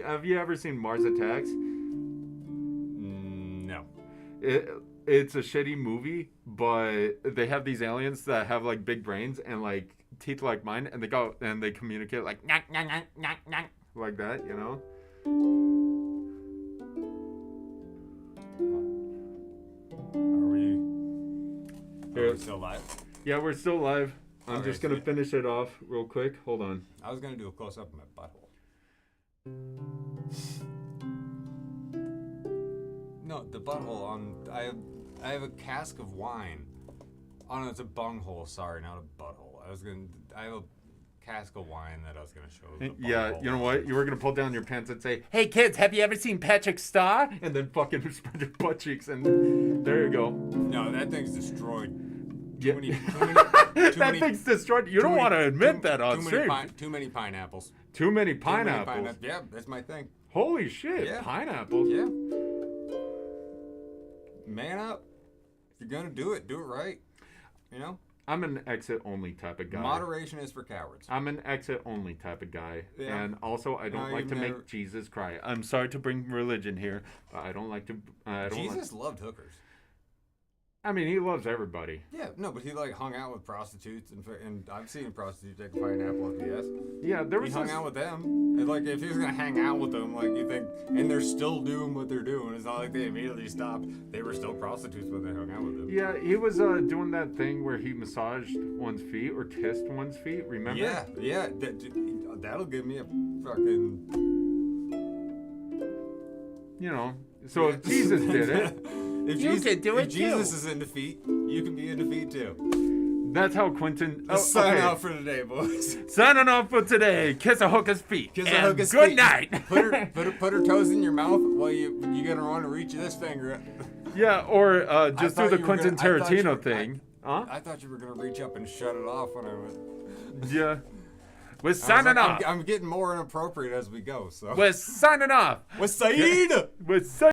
[SPEAKER 1] Have you ever seen Mars Attacks?
[SPEAKER 2] No.
[SPEAKER 1] It's a shitty movie, but they have these aliens that have like big brains and like teeth like mine, and they go and they communicate like like that, you know.
[SPEAKER 2] Are we still live?
[SPEAKER 1] Yeah, we're still live. I'm
[SPEAKER 2] Okay,
[SPEAKER 1] just gonna
[SPEAKER 2] sweet.
[SPEAKER 1] finish it off real quick. Hold on.
[SPEAKER 2] I was gonna do a close up of my butthole. No, the butthole on. I have a cask of wine. Oh no, it's a bunghole. Sorry, not a butthole. I have a cask of wine that I was gonna show. The
[SPEAKER 1] Yeah,
[SPEAKER 2] bunghole.
[SPEAKER 1] you know what? You were gonna pull down your pants and say, "Hey kids, have you ever seen Patrick Star?" And then fucking spread your butt cheeks, and there you go.
[SPEAKER 2] No, that thing's destroyed.
[SPEAKER 1] Yeah. That thing's destroyed. You don't want to admit that on stream.
[SPEAKER 2] Too many pineapples.
[SPEAKER 1] Too many pineapples.
[SPEAKER 2] Yeah, that's my thing.
[SPEAKER 1] Holy shit,
[SPEAKER 2] Yeah.
[SPEAKER 1] pineapples.
[SPEAKER 2] Yeah. Man up. If you're gonna do it right. You know?
[SPEAKER 1] I'm an exit only type of guy.
[SPEAKER 2] Moderation is for cowards.
[SPEAKER 1] I'm an exit only type of guy.
[SPEAKER 2] Yeah.
[SPEAKER 1] And also, I don't
[SPEAKER 2] No,
[SPEAKER 1] like
[SPEAKER 2] you've
[SPEAKER 1] to
[SPEAKER 2] never-
[SPEAKER 1] make Jesus cry. I'm sorry to bring religion here, but I don't like to.
[SPEAKER 2] Jesus loved hookers.
[SPEAKER 1] I mean, he loves everybody.
[SPEAKER 2] Yeah, no, but he like hung out with prostitutes and I've seen prostitutes take a pineapple at BS.
[SPEAKER 1] Yeah, there
[SPEAKER 2] He
[SPEAKER 1] was
[SPEAKER 2] hung
[SPEAKER 1] this-
[SPEAKER 2] out with them. And like if he was gonna hang out with them, like you think, and they're still doing what they're doing. It's not like they immediately stopped. They were still prostitutes when they hung out with them.
[SPEAKER 1] Yeah, he was doing that thing where he massaged one's feet or kissed one's feet. Remember?
[SPEAKER 2] Yeah. That'll give me a fucking.
[SPEAKER 1] You know. So if Jesus did it,
[SPEAKER 2] if
[SPEAKER 1] you can do it
[SPEAKER 2] if Jesus
[SPEAKER 1] too.
[SPEAKER 2] is in defeat, you can be in defeat too.
[SPEAKER 1] that's how Quentin.
[SPEAKER 2] Sign
[SPEAKER 1] okay.
[SPEAKER 2] out for today, boys.
[SPEAKER 1] Signing off for today. Kiss a hooker's feet.
[SPEAKER 2] Kiss
[SPEAKER 1] and
[SPEAKER 2] a hooker's
[SPEAKER 1] good
[SPEAKER 2] feet.
[SPEAKER 1] night.
[SPEAKER 2] Put her toes in your mouth while you're gonna want to reach this finger.
[SPEAKER 1] Yeah, or just do
[SPEAKER 2] thought
[SPEAKER 1] the
[SPEAKER 2] you were
[SPEAKER 1] Quentin
[SPEAKER 2] gonna- I thought you
[SPEAKER 1] Tarantino
[SPEAKER 2] were-
[SPEAKER 1] thing. Huh?
[SPEAKER 2] I thought you were gonna reach up and shut it off when I was.
[SPEAKER 1] Yeah. We're
[SPEAKER 2] I was
[SPEAKER 1] signing
[SPEAKER 2] like,
[SPEAKER 1] off.
[SPEAKER 2] I'm getting more inappropriate as we go. So
[SPEAKER 1] We're signing off.
[SPEAKER 2] we're Saeed.
[SPEAKER 1] We're signing